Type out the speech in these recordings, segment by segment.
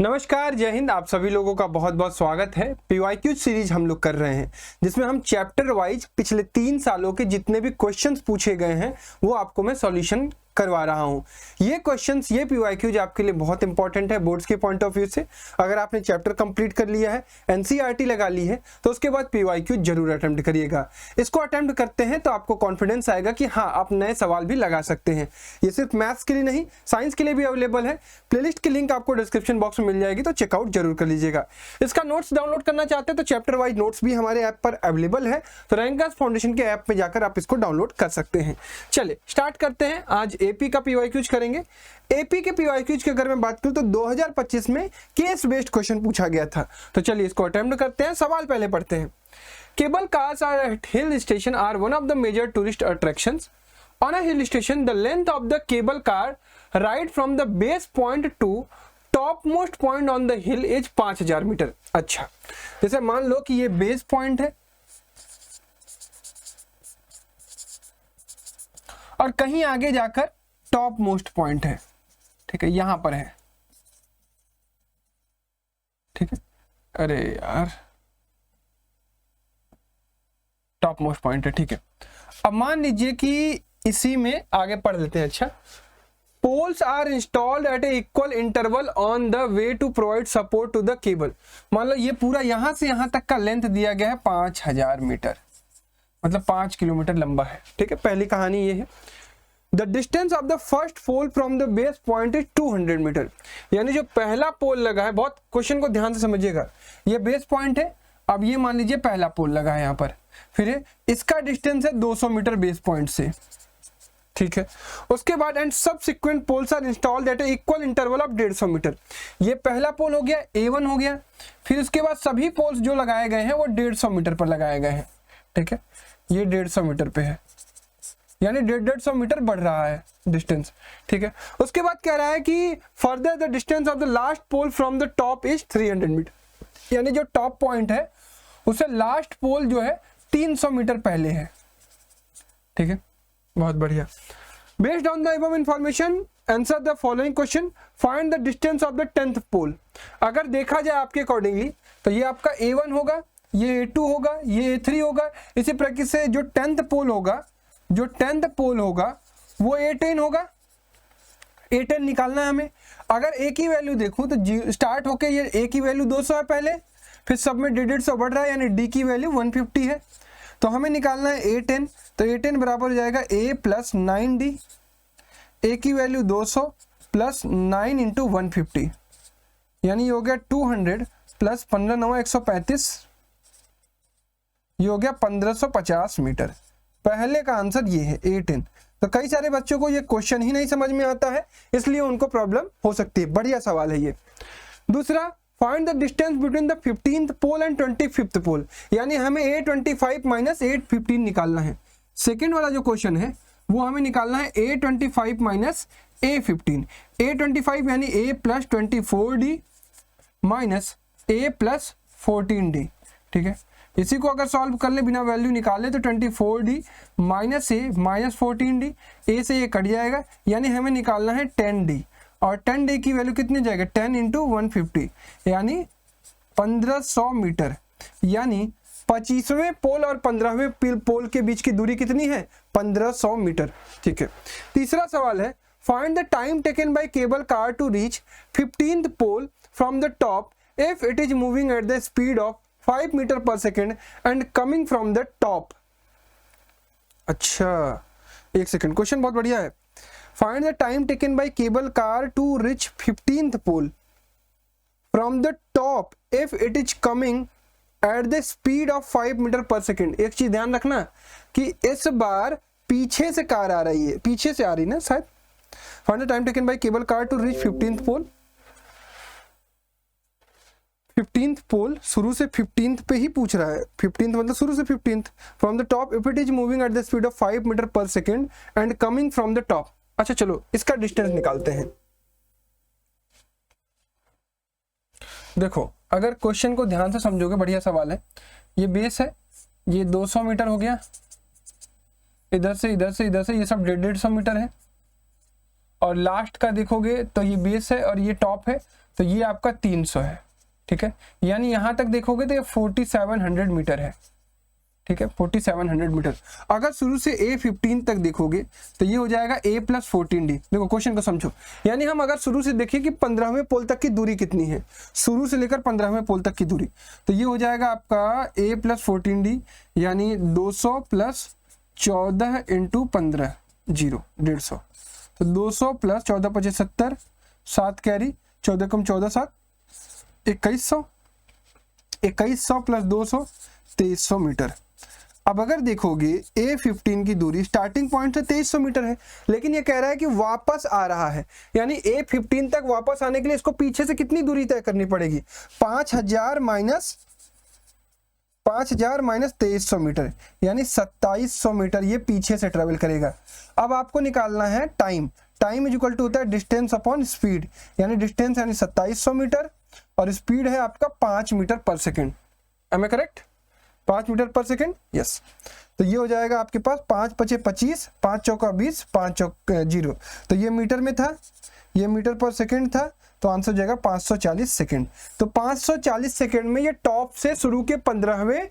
नमस्कार, जय हिंद। आप सभी लोगों का बहुत बहुत स्वागत है। पीवाईक्यू सीरीज हम लोग कर रहे हैं जिसमें हम चैप्टर वाइज पिछले 3 सालों के जितने भी क्वेश्चंस पूछे गए हैं वो आपको मैं सॉल्यूशन करवा रहा हूं। ये क्वेश्चंस, ये पीवाईक्यूज आपके लिए बहुत इंपॉर्टेंट है बोर्ड्स के पॉइंट ऑफ व्यू से। अगर आपने चैप्टर कंप्लीट कर लिया है, एनसीईआरटी लगा ली है, तो उसके बाद पीवाईक्यू जरूर अटेम्प्ट करिएगा। इसको अटेम्प्ट करते हैं तो आपको कॉन्फिडेंस आएगा कि हाँ, आप नए सवाल भी लगा सकते हैं। ये सिर्फ मैथ्स के लिए नहीं, साइंस के लिए भी अवेलेबल है। प्लेलिस्ट की लिंक आपको डिस्क्रिप्शन बॉक्स में मिल जाएगी, तो चेकआउट जरूर कर लीजिएगा। इसका नोट्स डाउनलोड करना चाहते हैं तो चैप्टर वाइज नोट्स भी हमारे ऐप पर अवेलेबल है, तो रैंकर्स फाउंडेशन के ऐप में जाकर आप इसको डाउनलोड कर सकते हैं। चलिए स्टार्ट करते हैं। आज एपी का पीवाईक्यूज करेंगे। एपी के पीवाईक्यूज की अगर मैं बात करूं तो 2025 में केस बेस्ड क्वेश्चन पूछा गया था। तो चलिए इसको अटेम्प्ट करते हैं। सवाल पहले पढ़ते हैं। Cable cars are at hill station are one of the major tourist attractions. On a hill station the length of the cable car ride from the base point to top most point on the hill is 5000 metre. अच्छा, जैसे मान लो कि ये base point है और कहीं आगे जाकर टॉप मोस्ट पॉइंट है, ठीक है, यहां पर है, ठीक है। अरे यार, टॉप मोस्ट पॉइंट है, ठीक है। अब मान लीजिए कि इसी में आगे पढ़ लेते हैं। अच्छा, poles are installed at a equal interval on the way to provide support to the cable. मान लो ये पूरा यहां से यहां तक का लेंथ दिया गया है 5000 मीटर, मतलब 5 किलोमीटर लंबा है, ठीक है। पहली कहानी ये है। The distance of the first pole from the base point is 200 metre. यानी जो पहला पोल लगा है, बहुत क्वेश्चन को ध्यान से समझिएगा, ये बेस पॉइंट है। अब ये मान लीजिए पहला पोल लगा है यहाँ पर, फिर इसका डिस्टेंस है 200 मीटर बेस पॉइंट से, ठीक है। उसके बाद and subsequent poles are installed at equal interval of 150 metre. ये पहला पोल हो गया, A1 हो गया। फिर उसके बाद सभी पोल्स जो लगाए गए हैं वो 150 मीटर पर लगाए गए हैं, ठीक है। ये 150 मीटर पे है, यानी 150 मीटर बढ़ रहा है डिस्टेंस, ठीक है। उसके बाद कह रहा है कि further the distance of the last pole from the top is 300 metre. यानी जो टॉप पॉइंट है उससे लास्ट पोल जो है 300 मीटर पहले है, ठीक है। बहुत बढ़िया। Based on the above information answer the following question. Find the distance of the 10th पोल। अगर देखा जाए आपके अकॉर्डिंगली तो ये आपका A1 होगा, ये A2 होगा, ये A3 होगा। इसी प्रकार से जो 10th पोल होगा, जो 10th पोल होगा वो A10 होगा। A10 निकालना है हमें। अगर A की वैल्यू देखूं तो स्टार्ट होके ये A की वैल्यू 200 है पहले, फिर सब में 150 बढ़ रहा है, यानी D की वैल्यू 150 है। तो हमें निकालना है A10। तो A10 बराबर हो जाएगा A प्लस 9D। A की वैल्यू 200 प्लस 9 इंटू 150, यानी ये हो गया 200 प्लस 15 9 135, ये हो गया 1550 मीटर। पहले का आंसर ये है A10। तो कई सारे बच्चों को ये क्वेश्चन ही नहीं समझ में आता है, इसलिए उनको प्रॉब्लम हो सकती है। बढ़िया सवाल है ये। दूसरा, find the distance between the 15th pole and 25th pole. यानी हमें A25 माइनस A15 निकालना है। सेकेंड वाला जो क्वेश्चन है वो हमें निकालना है A25 माइनस A15। A25 यानी A plus 24D minus A plus 14D, ठीक है। इसी को अगर सॉल्व कर ले बिना वैल्यू निकाले तो 24D minus A minus 14D, A से ये कट जाएगा, यानी हमें निकालना है 10D। और 10D की वैल्यू कितनी जाएगा, 10 इंटू 150, यानी 1500 मीटर। यानी 25वें पोल और 15वें पोल के बीच की दूरी कितनी है, 1500 मीटर, ठीक है। तीसरा सवाल है, find the time taken by cable car to reach 15th pole from the top if it is moving at the speed of 5 metre per second and coming from the top. अच्छा, एक second, question बहुत बढ़िया है। Find the time taken by cable car to reach 15th pole from the top if it is coming at the speed of 5 metre per second. एक चीज ध्यान रखना कि इस बार पीछे से कार आ रही है, पीछे से आ रही ना शायद। Find the time taken by cable car to reach 15th pole. 15th pole शुरू से 15th पे ही पूछ रहा है। 15th मतलब शुरू से 15th। From the top if it is moving at the speed of 5 metre per second and coming from the top. अच्छा चलो इसका डिस्टेंस निकालते हैं। देखो, अगर क्वेश्चन को ध्यान से समझोगे, बढ़िया सवाल है। ये बेस है, ये 200 मीटर हो गया, इधर से इधर से इधर से ये सब 150 मीटर है। और लास्ट का देखोगे तो ये बेस है और ये टॉप है, तो ये आपका 300 है, ठीक है। यानी यहाँ तक देखोगे तो ये 4700 मीटर है, ठीक है, 4700 मीटर। अगर शुरू से A15 तक देखोगे तो ये हो जाएगा A+14D। देखो क्वेश्चन को समझो, यानी हम अगर शुरू से देखें कि 15वें पोल तक की दूरी कितनी है, शुरू से लेकर 15वें पोल तक की दूरी, तो ये हो जाएगा आपका A+14D, यानी 200 + 14 × 15 0 150। तो 200 + 14 × 5 70, 7 कैरी, 14 × 14 7 2100, 2100 + 200 2300 मीटर। अब अगर देखोगे A15 की दूरी स्टार्टिंग पॉइंट से 2300 मीटर है, लेकिन ये कह रहा है कि वापस आ रहा है, यानी A15 तक वापस आने के लिए इसको पीछे से कितनी दूरी तय करनी पड़ेगी, 5000 माइनस 2300 मीटर, यानी 2700 मीटर ये पीछे से ट्रेवल करेगा। अब आपको निकालना है time. Time is equal to होता है डिस्टेंस अपॉन स्पीड, यानी डिस्टेंस यानी 2700 मीटर और स्पीड है आपका 5 metre per second. Am I correct? 5 metre per second, yes. तो ये हो जाएगा आपके पास 5 × 5 = 25, 5 चौका 20, 5 चौका 0, तो ये मीटर में था, ये मीटर पर सेकेंड था, तो आंसर हो जाएगा 540 सेकेंड। तो 540 सेकेंड में ये टॉप से शुरू के 15वें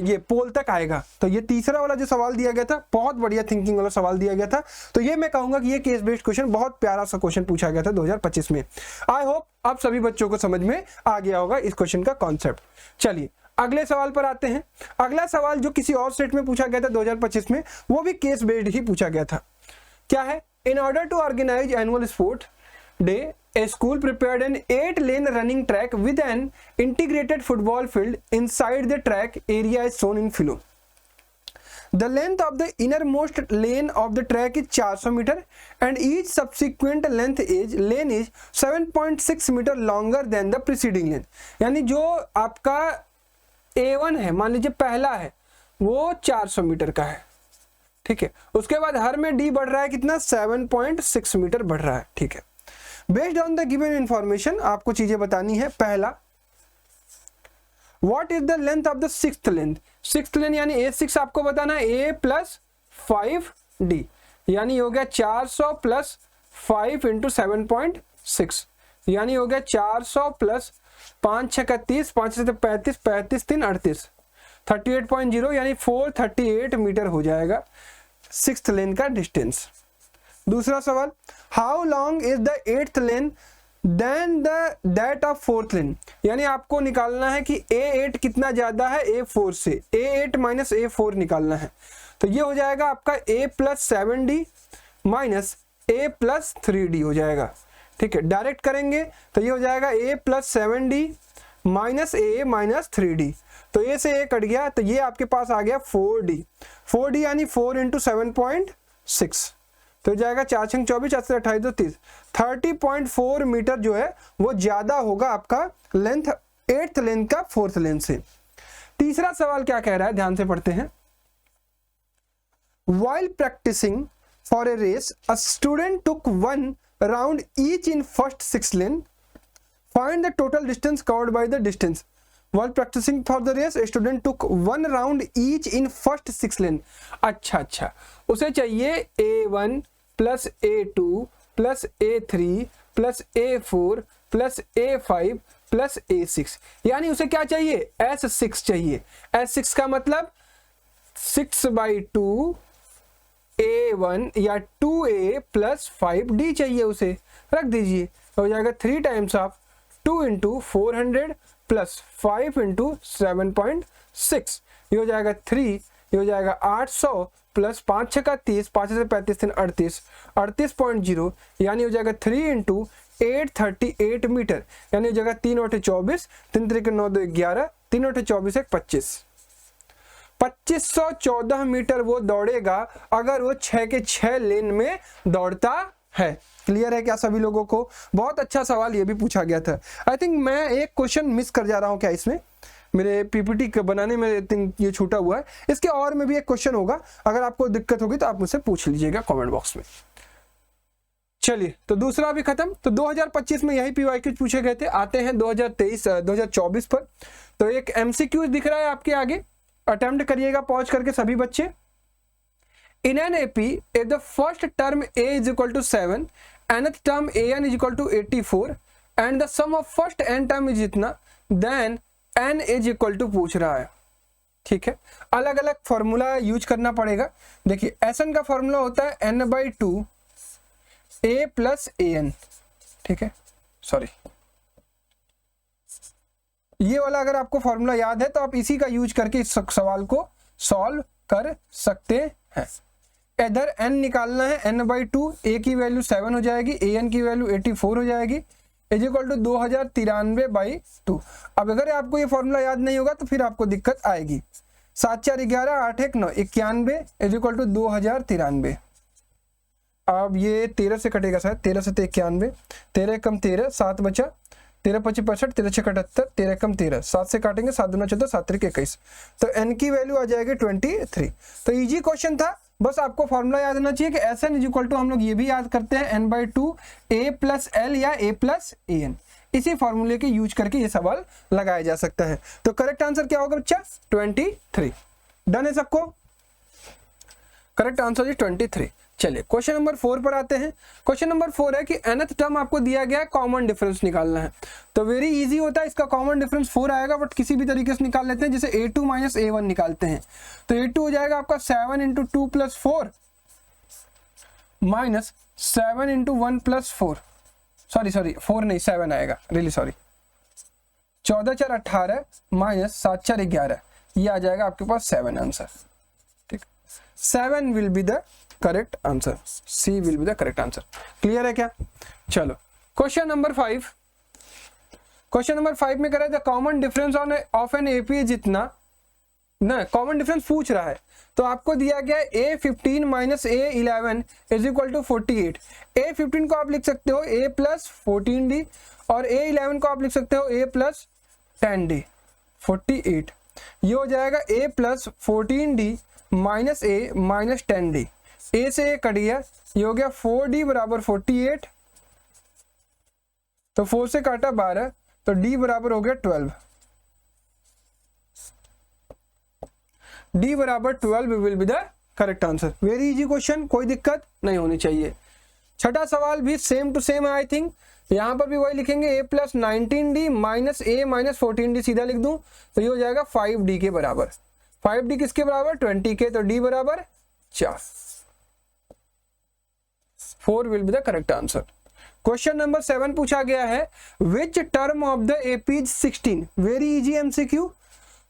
ये पोल तक आएगा। तो ये तीसरा वाला जो सवाल दिया गया था, बहुत बढ़िया थिंकिंग वाला सवाल दिया गया था। तो ये मैं कहूंगा कि ये केस बेस्ड क्वेश्चन बहुत प्यारा सा क्वेश्चन पूछा गया था 2025 में। आई होप आप सभी बच्चों को समझ में आ गया होगा इस क्वेश्चन का कॉन्सेप्ट। चलिए अगले सवाल पर आते हैं। अगला सवाल जो किसी और स्टेट में पूछा गया था 2025 में, वो भी केस बेस्ड ही पूछा गया था। क्या है? In order to organise annual sport day, a school prepared an 8-lane running track with an integrated football field. Inside the track area is shown in below. The length of the innermost lane of the track is 400 meter and each subsequent lane is 7.6 meter longer than the preceding lane. यानी जो आपका A1 है, मान लीजिए पहला है, वो 400 metre का है, ठीक है। उसके बाद हर में D बढ़ रहा है कितना, 7.6 मीटर बढ़ रहा है, ठीक है। Based on the given information आपको चीजें बतानी है। पहला, what is the length of the sixth length. Sixth length यानी A6 आपको बताना है, A + 5D, यानी हो गया 400 + 5 × 7.6, यानी हो गया 400 + 5 × 6 = 30, 5 × 7 = 35, 35 × 3 = 38, 38.0 यानी 438 मीटर हो जाएगा सिक्स्थ लेन का डिस्टेंस। दूसरा सवाल, how long is the 8th lane than that of 4th lane, यानी आपको निकालना है कि A8 कितना ज्यादा है A4 से, A8 - A4 निकालना है। तो ये हो जाएगा आपका A + 7D minus A + 3D हो जाएगा, ठीक है। डायरेक्ट करेंगे तो ये हो जाएगा A + 7D minus A - 3D, तो A से A कट गया, तो ये आपके पास आ गया 4D। 4D यानी 4 × 7.6, तो जाएगा 4 × 24, 4 × 28 तो 30, 30.4 मीटर जो है वो ज्यादा होगा आपका लेंथ 8th लेन का 4th लेन से। तीसरा सवाल क्या कह रहा है, ध्यान से पढ़ते हैं। While practicing for a race, a student took 1 round each in first 6 lane. Find the total distance covered by the distance. While practicing for the race, a student took 1 round each in first 6 lane. अच्छा, उसे चाहिए A1 + A2 + A3 + A4 + A5 + A6, यानी उसे क्या चाहिए, S6 चाहिए। S6 का मतलब 6/2 A1 या 2A + 5D चाहिए, उसे रख दीजिए, हो जाएगा 3 टाइम्स ऑफ 2 × 400 + 5 × 7.6, ये हो जाएगा 3, ये हो जाएगा 800 + 5 × 6 = 30, 5 से 35 3 38, 38.0, यानी हो जाएगा 3 × 838 मीटर, यानी हो जाएगा 3 × 8 = 24, 3 × 3 = 9 2 11, 3 × 8 = 24 1 25, 2514 मीटर वो दौड़ेगा अगर वो 6 के 6 लेन में दौड़ता है। क्लियर है क्या सभी लोगों को? बहुत अच्छा सवाल ये भी पूछा गया था। आई थिंक मैं एक क्वेश्चन मिस कर जा रहा हूं क्या, इसमें मेरे पीपीटी बनाने में आई थिंक ये छूटा हुआ है। इसके और में भी एक क्वेश्चन होगा, अगर आपको दिक्कत होगी तो आप मुझसे पूछ लीजिएगा कमेंट बॉक्स में। चलिए, तो दूसरा भी खत्म। तो 2025 में यही पीवाईक्यू पूछे गए थे। आते हैं 2024 पर। तो एक एमसीक्यू दिख रहा है आपके आगे, अटेम्प्ट करिएगा पॉज करके सभी बच्चे। In an AP, if the first term A is equal to 7, nth term an is equal to 84 and the sum of first n term is इतना, then n is equal to पूछ रहा है। ठीक है, अलग अलग फॉर्मूला यूज करना पड़ेगा। देखिए Sn का फॉर्मूला होता है n/2 a प्लस an। ठीक है, सॉरी ये वाला अगर आपको फॉर्मूला याद है तो आप इसी का यूज करके इस सवाल को सॉल्व कर सकते हैं। इधर n निकालना है, n/2 a की वैल्यू 7 हो जाएगी, an की वैल्यू 84 हो जाएगी, इज इक्वल टू 2093/2। अब अगर आपको ये फॉर्मूला याद नहीं होगा तो फिर आपको दिक्कत आएगी। 7 4 11 8 1 9 91 इज इक्वल टू 2093। अब ये 13 से कटेगा शायद, 13 से 91, 13 कम 13 7 बचा, 13 25 65, 13 6 78, 13 कम 13, 7 से काटेंगे 7 दूना 14, 7 3 21, तो n की वैल्यू आ जाएगी 23। तो इजी क्वेश्चन था, बस आपको फॉर्मूला याद होना चाहिए कि Sn इज इक्वल टू, हम लोग ये भी याद करते हैं n/2 a प्लस l या a प्लस an। इसी फॉर्मूले के यूज करके ये सवाल लगाया जा सकता है। तो करेक्ट आंसर क्या होगा बच्चा? 23। डन है सबको? Correct answer is 23। चलिए क्वेश्चन नंबर 4 पर आते हैं। क्वेश्चन नंबर 4 है कि nth टर्म आपको दिया गया है, कॉमन डिफरेंस निकालना है। तो वेरी इजी होता है, इसका कॉमन डिफरेंस 4 आएगा, बट किसी भी तरीके से निकाल लेते हैं, जैसे a2 माइनस a1 निकालते हैं। तो a2 हो जाएगा आपका 7 into 2 plus 4 minus 7 into 1 plus 4, sorry 4 नहीं 7 आएगा, रियली सॉरी, 14 4 18 माइनस 7 4 11, ये आ जाएगा आपके पास 7 आंसर। ठीक, 7 will be the correct answer, C will be the correct answer. Clear है क्या? चलो क्वेश्चन नंबर 5। क्वेश्चन नंबर 5 में कह रहा है the common difference of an AP जितना ना, कॉमन डिफरेंस पूछ रहा है। तो आपको दिया गया है a15 minus a11 is equal to 48। a15 को आप लिख सकते हो a प्लस 14d और a11 को आप लिख सकते हो a प्लस 10d। 48 ये हो जाएगा a plus 14d minus a minus 10d, a से a कट गया, ये हो गया 4d बराबर 48, तो 4 से काटा 12, तो d बराबर हो गया 12। d बराबर 12 will be the correct answer. Very easy question, कोई दिक्कत नहीं होनी चाहिए। छठा सवाल भी सेम टू सेम है, आई थिंक यहां पर भी वही लिखेंगे, a plus 19d minus a minus 14d सीधा लिख दूं तो ये हो जाएगा 5d के बराबर। 5d किसके बराबर? 20 के, तो d बराबर 4। 4 will be the correct answer. Question number 7 पूछा गया है which term of the AP is 16। Very easy MCQ.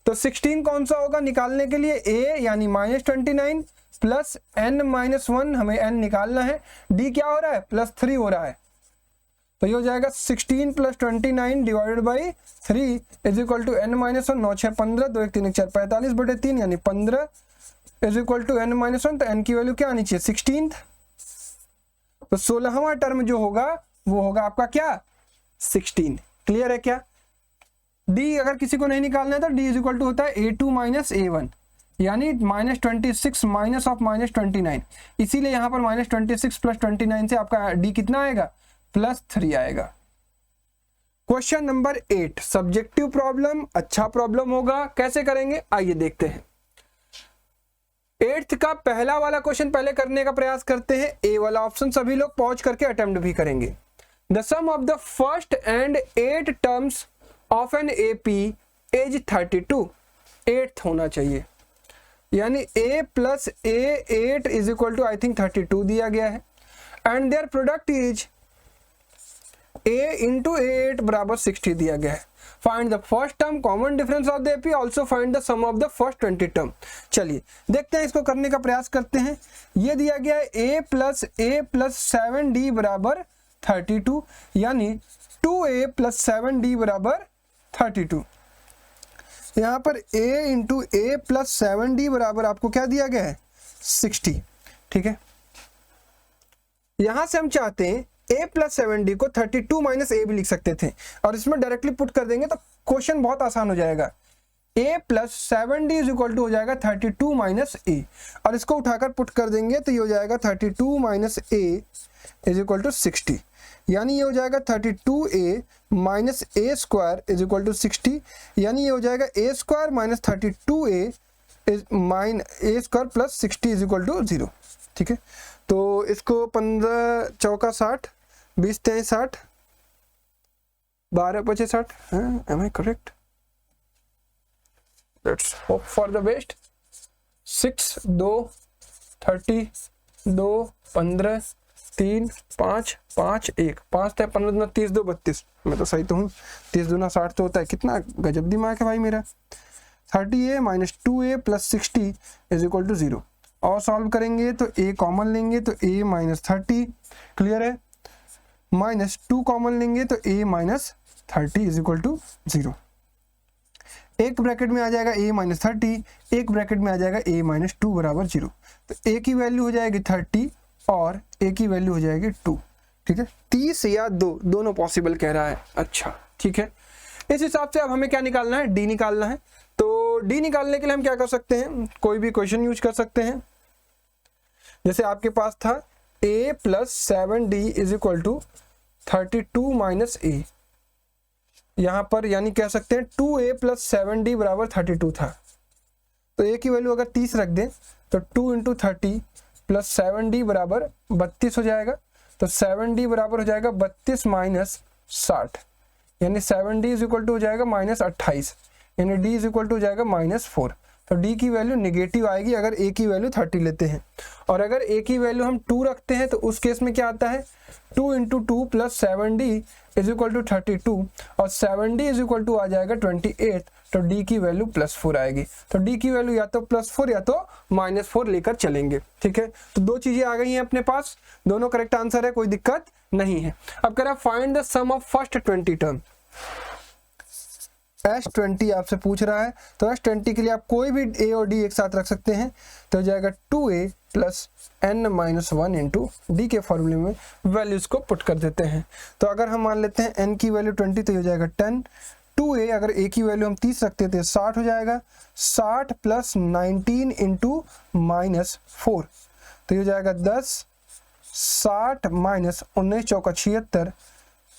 तो 16 कौन सा होगा निकालने के लिए? a यानी -29 प्लस n माइनस 1, हमें n निकालना है। d क्या हो रहा है? +3 हो रहा है, तो ये हो जाएगा 16 plus 29 divided by 3 is equal to n minus 1, 9 6 15, 2 1 3 1 4 45/3 यानी 15 is equal to n minus 1। तो n की वैल्यू क्या आनी चाहिए? 16। तो 16वां टर्म जो होगा वो होगा आपका क्या? 16। क्लियर है क्या? d अगर किसी को नहीं निकालना है तो d इज इक्वल टू होता है a2 माइनस a1 यानी -26 माइनस ऑफ -29, इसीलिए यहाँ पर -26 प्लस 29 से आपका d कितना आएगा? +3 आएगा। क्वेश्चन नंबर 8 सब्जेक्टिव प्रॉब्लम, अच्छा प्रॉब्लम होगा, कैसे करेंगे आइए देखते हैं। 8th का पहला वाला क्वेश्चन पहले करने का प्रयास करते हैं। ए वाला ऑप्शन सभी लोग पॉज करके अटेम्प्ट भी करेंगे। The sum of the first and 8 terms of an AP is 32। 8th होना चाहिए, यानी a plus a8 is equal to I think 32 दिया गया है, and their product is a into a8 बराबर 60 दिया गया है। Find the first term, common difference of the AP, also find the sum of the first 20 term. चलिए देखते हैं, इसको करने का प्रयास करते हैं। ये दिया गया है a प्लस 7d बराबर 32, यानी 2a प्लस 7d बराबर 32। यहाँ पर a into a plus 7d बराबर आपको क्या दिया गया है? 60। ठीक है, यहां से हम चाहते हैं a प्लस 7d को 32 माइनस a भी लिख सकते थे, और इसमें डायरेक्टली पुट कर देंगे तो क्वेश्चन बहुत आसान हो जाएगा। a plus 7d is equal to हो जाएगा 32 माइनस a, और इसको उठाकर पुट कर देंगे तो ये हो जाएगा 32 minus a is equal to 60, यानी ये हो जाएगा 32a minus a square is equal to 60, यानी ये हो जाएगा a square minus 32a is minus a square plus 60 is equal to 0। ठीक है, तो इसको 15 चौका 60, 20 तेईस 60, 12 25 60, am I correct? Let's hope for the best. 6 2 30 2 15 3 5 5 1 5 थे 15 दूना 30 2 32। मैं तो सही तो हूँ, 30 दूना 60 तो होता है। कितना गजब दिमाग है भाई मेरा। 30a minus 2a plus 60 is equal to 0। और सॉल्व करेंगे तो a कॉमन लेंगे तो a माइनस 30, क्लियर है, माइनस 2 कॉमन लेंगे तो a minus 30 is equal to 0। एक ब्रैकेट में आ जाएगा a माइनस 30, एक ब्रैकेट में आ जाएगा a माइनस 2 बराबर 0। तो a की वैल्यू हो जाएगी 30 और a की वैल्यू हो जाएगी 2। ठीक है, 30 या 2 दोनों पॉसिबल कह रहा है। अच्छा ठीक है, इस हिसाब से अब हमें क्या निकालना है, d निकालना है। तो d निकालने के लिए हम क्या कर सकते हैं, कोई भी क्वेश्चन यूज कर सकते हैं। जैसे आपके पास था a plus 7d is equal to 32 minus a, यहाँ पर यानी कह सकते हैं 2a प्लस 7d बराबर 32 था। तो a की वैल्यू अगर 30 रख दें तो 2 इंटू 30 प्लस 7d बराबर 32 हो जाएगा। तो 7d बराबर हो जाएगा 32 माइनस 60, यानी 7d इज इक्वल टू हो जाएगा माइनस 28, यानी d इज इक्वल टू हो जाएगा माइनस 4। तो d की वैल्यू नेगेटिव आएगी अगर a की वैल्यू 30 लेते हैं। और अगर a की वैल्यू हम 2 रखते हैं तो उस केस में क्या आता है, 2 into 2 plus 7d is equal to 32 और 7d इज इक्वल टू आ जाएगा 28। तो d की वैल्यू +4 आएगी। तो d की वैल्यू या तो +4 या तो -4 लेकर चलेंगे। ठीक है, तो दो चीजें आ गई हैं अपने पास, दोनों करेक्ट आंसर है, कोई दिक्कत नहीं है। अब कह रहा find the sum of first 20 term. S20 आपसे पूछ रहा है, तो S20 के लिए आप कोई भी a और d एक साथ रख सकते हैं। तो हो जाएगा 2a plus n minus 1 into D के फॉर्मूले में वैल्यूज को पुट कर देते हैं। तो अगर हम मान लेते हैं n की वैल्यू 20 तो हो जाएगा 10, 2a अगर a की वैल्यू हम 30 रखते थे 60 हो जाएगा, 60 प्लस 19 इंटू माइनस 4 तो हो जाएगा 10, 60 माइनस 19 चौका 76,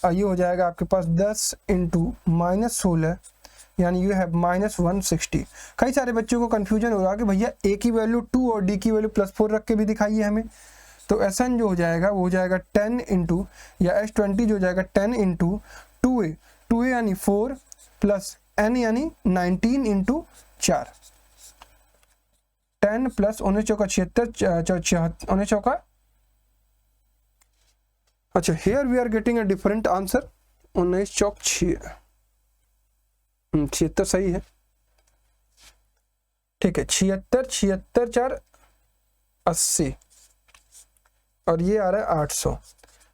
ये हो जाएगा आपके पास 10 इंटू माइनस 16, यानी यू हैव माइनस 160। कई सारे बच्चों को कंफ्यूजन हो रहा है कि भैया a की वैल्यू 2 और d की वैल्यू +4 रख के भी दिखाइए हमें। तो Sn जो हो जाएगा वो हो जाएगा 10 इंटू, या S20 जो हो जाएगा 10 इंटू 2a यानी 4 प्लस n यानी 19 इंटू 4, 10 प्लस 19 चौका 76, 19 चौका, अच्छा here we are getting a different answer, 19 चौक 76 सही है। ठीक है, 76 76 4 80 और ये आ रहा है 800।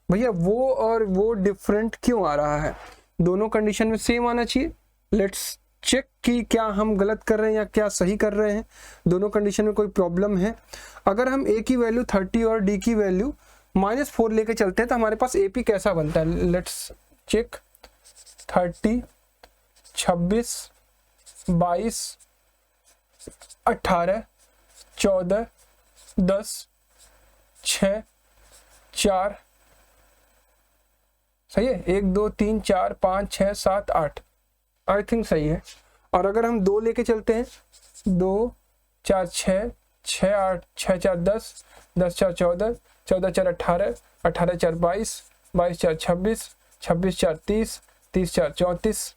भैया वो और वो डिफरेंट क्यों आ रहा है, दोनों कंडीशन में सेम आना चाहिए। लेट्स चेक कि क्या हम गलत कर रहे हैं या क्या सही कर रहे हैं, दोनों कंडीशन में कोई प्रॉब्लम है। अगर हम a की वैल्यू 30 और d की वैल्यू -4 लेके चलते हैं तो हमारे पास AP कैसा बनता है, लेट्स चेक। 30 26 22 18 14 10 6 4 सही है, 1 2 3 4 5 6 7 8 आई थिंक सही है। और अगर हम 2 लेके चलते हैं, 2 4 6 6 8 6 4 10 10 4 14 14 4 18 18 4 22 22 4 26 26 4 30 30 4 34।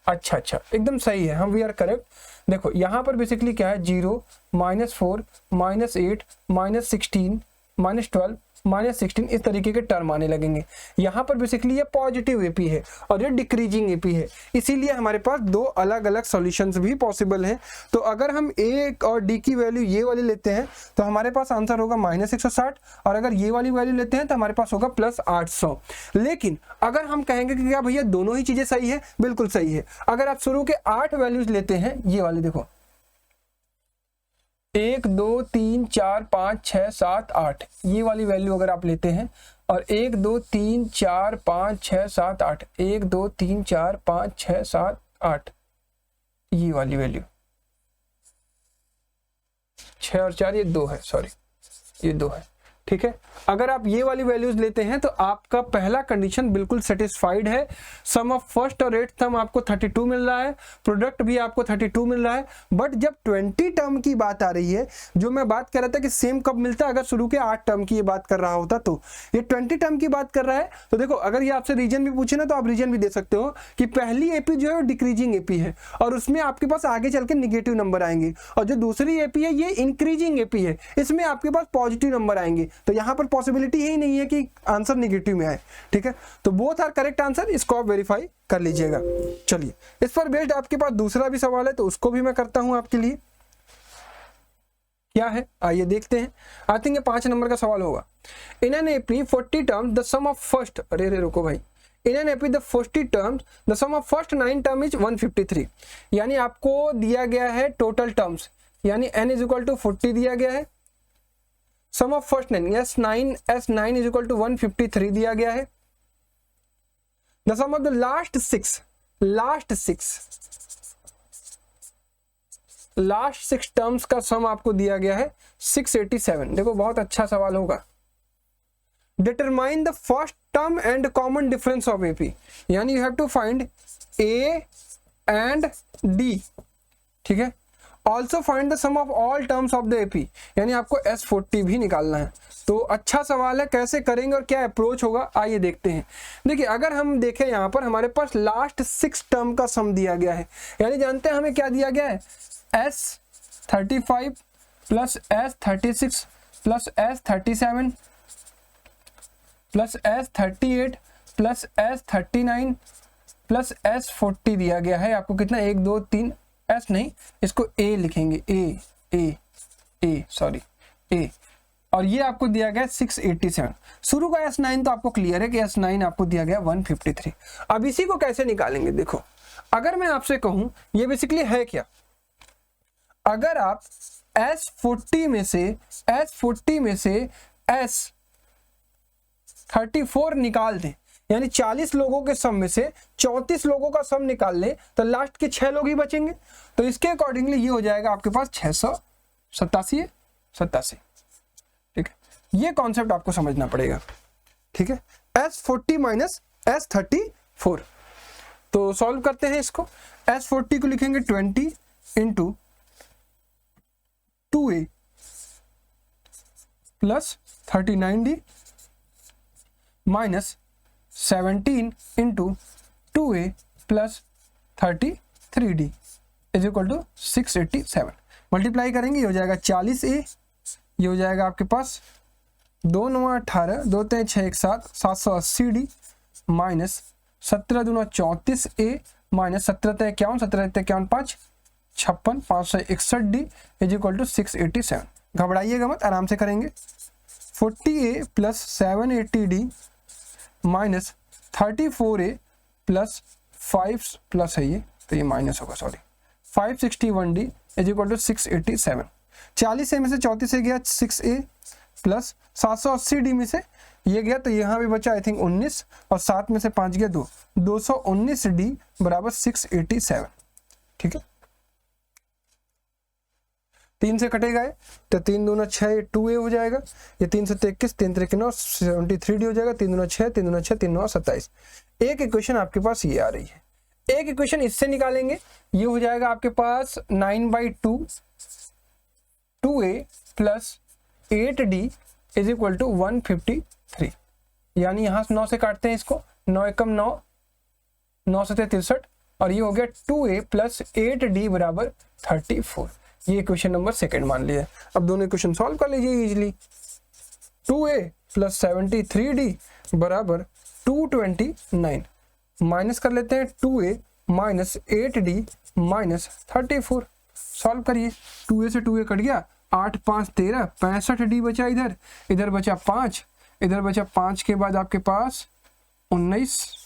अच्छा एकदम सही है, हम वी आर करेक्ट। देखो यहाँ पर बेसिकली क्या है, 0 -4 -8 -16 -12 -16 इस तरीके के टर्म आने लगेंगे। यहाँ पर बेसिकली ये पॉजिटिव AP है और ये डिक्रीजिंग AP है, इसीलिए हमारे पास दो अलग अलग सॉल्यूशंस भी पॉसिबल हैं। तो अगर हम A और D की वैल्यू ये वाली लेते हैं तो हमारे पास आंसर होगा -160, और अगर ये वाली वैल्यू लेते हैं तो हमारे पास होगा +800। लेकिन अगर हम कहेंगे कि क्या भैया दोनों ही चीजें सही है, बिल्कुल सही है। अगर आप शुरू के 8 वैल्यूज लेते हैं, ये वाले देखो 1 2 3 4 5 6 7 8, ये वाली वैल्यू अगर आप लेते हैं, और 1 2 3 4 5 6 7 8, 1 2 3 4 5 6 7 8, ये वाली वैल्यू 6 और 4 ये 2 है, सॉरी ये 2 है। ठीक है। अगर आप ये वाली वैल्यूज लेते हैं तो आपका पहला कंडीशन बिल्कुल सेटिस्फाइड है। सम ऑफ फर्स्ट और एट टर्म आपको 32 मिल रहा है, प्रोडक्ट भी आपको 32 मिल रहा है। बट जब 20 टर्म की बात आ रही है, जो मैं बात कर रहा था कि सेम कब मिलता है, अगर शुरू के 8 टर्म की ये बात कर रहा होता, तो ये 20 टर्म की बात कर रहा है। तो देखो, अगर ये आपसे रीजन भी पूछे ना तो आप रीजन भी दे सकते हो कि पहली एपी जो है वो डिक्रीजिंग एपी है और उसमें आपके पास आगे चल के निगेटिव नंबर आएंगे, और जो दूसरी एपी है ये इंक्रीजिंग एपी है, इसमें आपके पास पॉजिटिव नंबर आएंगे। तो यहाँ पर पॉसिबिलिटी ही नहीं है कि आंसर निगेटिव में आए, ठीक है। तो बोथ आर करेक्ट आंसर, इसको आप वेरीफाई कर लीजिएगा। चलिए, इस पर बेस्ड आपके पास दूसरा भी सवाल है तो उसको भी मैं करता हूं आपके लिए। क्या है, आइए देखते हैं। आई थिंक ये 5 नंबर का सवाल होगा। In an AP 40 terms the sum of first, अरे रुको भाई, in an AP the 40 terms the sum of first 9 term is 153। यानी आपको दिया गया है टोटल टर्म्स, यानी n इज इक्वल टू 40 दिया गया है, sum of first 9 S9 is equal to 153 दिया गया है, the sum of the last 6 terms का सम आपको दिया गया है 687। देखो, बहुत अच्छा सवाल होगा। Determine the first term and common difference of AP, यानी you have to find a and d, ठीक है। Also find the sum of all terms of the AP, यानी आपको S40 भी निकालना है। तो अच्छा सवाल है, कैसे करेंगे और क्या अप्रोच होगा, आइए देखते हैं। देखिए, अगर हम देखें यहाँ पर हमारे पास लास्ट 6 टर्म का सम दिया गया है, यानी जानते हैं हमें क्या दिया गया है, S35 plus S36 plus S37 plus S38 plus S39 plus S40 दिया गया है आपको। कितना, 1 2 3, S नहीं, इसको A लिखेंगे, A, और ये आपको दिया गया 687। शुरू का S9 तो आपको क्लियर है कि S9 आपको दिया गया 153। अब इसी को कैसे निकालेंगे, देखो, अगर मैं आपसे कहूं ये बेसिकली है क्या, अगर आप S40 में से S34 निकाल दें, यानी 40 लोगों के सम में से 34 लोगों का सम निकाल लें, तो लास्ट के 6 लोग ही बचेंगे। तो इसके अकॉर्डिंगली ये हो जाएगा आपके पास 687, ठीक है। ये कॉन्सेप्ट आपको समझना पड़ेगा, ठीक है। S40 माइनस S34, तो सॉल्व करते हैं इसको। S40 को लिखेंगे 20 into 2A plus 39D minus 17 into 2A plus 33D is equal to 687। Multiply करेंगे, ये हो जाएगा 40A, ये हो जाएगा आपके पास 2 9 18, 2 3 6 1 7, 780D माइनस 17 दूना 34A minus 17 3 51, 17 3 51 5, 56, 561D is equal to 687। घबराइएगा मत, आराम से करेंगे। 40A plus 780D minus 34A plus 5 plus है ये, तो ये माइनस होगा, sorry, 561D is equal to 687। 40A में से 34A गया 6A प्लस 780D में से ये गया, तो यहाँ भी बचा आई थिंक 19, और 7 में से 5 गया 2, 219D बराबर 687, ठीक है। 3 से कटेगा है, तो 3 दूना 6, 2A हो जाएगा। ये 3 से 21, 3 3 9, 73D हो जाएगा। 3 दूना 6, 3 दूना 6, 3 9 27। एक इक्वेशन आपके पास ये आ रही है। एक इक्वेशन इससे निकालेंगे, ये हो जाएगा आपके पास 9/2 2A plus 8D is equal to 153। यानी यहाँ 9 से काटते हैं इसको, 9 एकम 9, 9 से 63, और ये हो गया 2A प्लस 8D बराबर 34। ये इक्वेशन नंबर 2 मान लिया। अब दोनों इक्वेशन सॉल्व कर लीजिए इजीली। 2A प्लस 73D बराबर 229, माइनस कर लेते हैं 2A minus 8D minus 34। Solve करिए, 2A से 2A कट गया, 8 5 13, 65D बचा, इधर बचा 5, इधर बचा 5 के बाद आपके पास 19,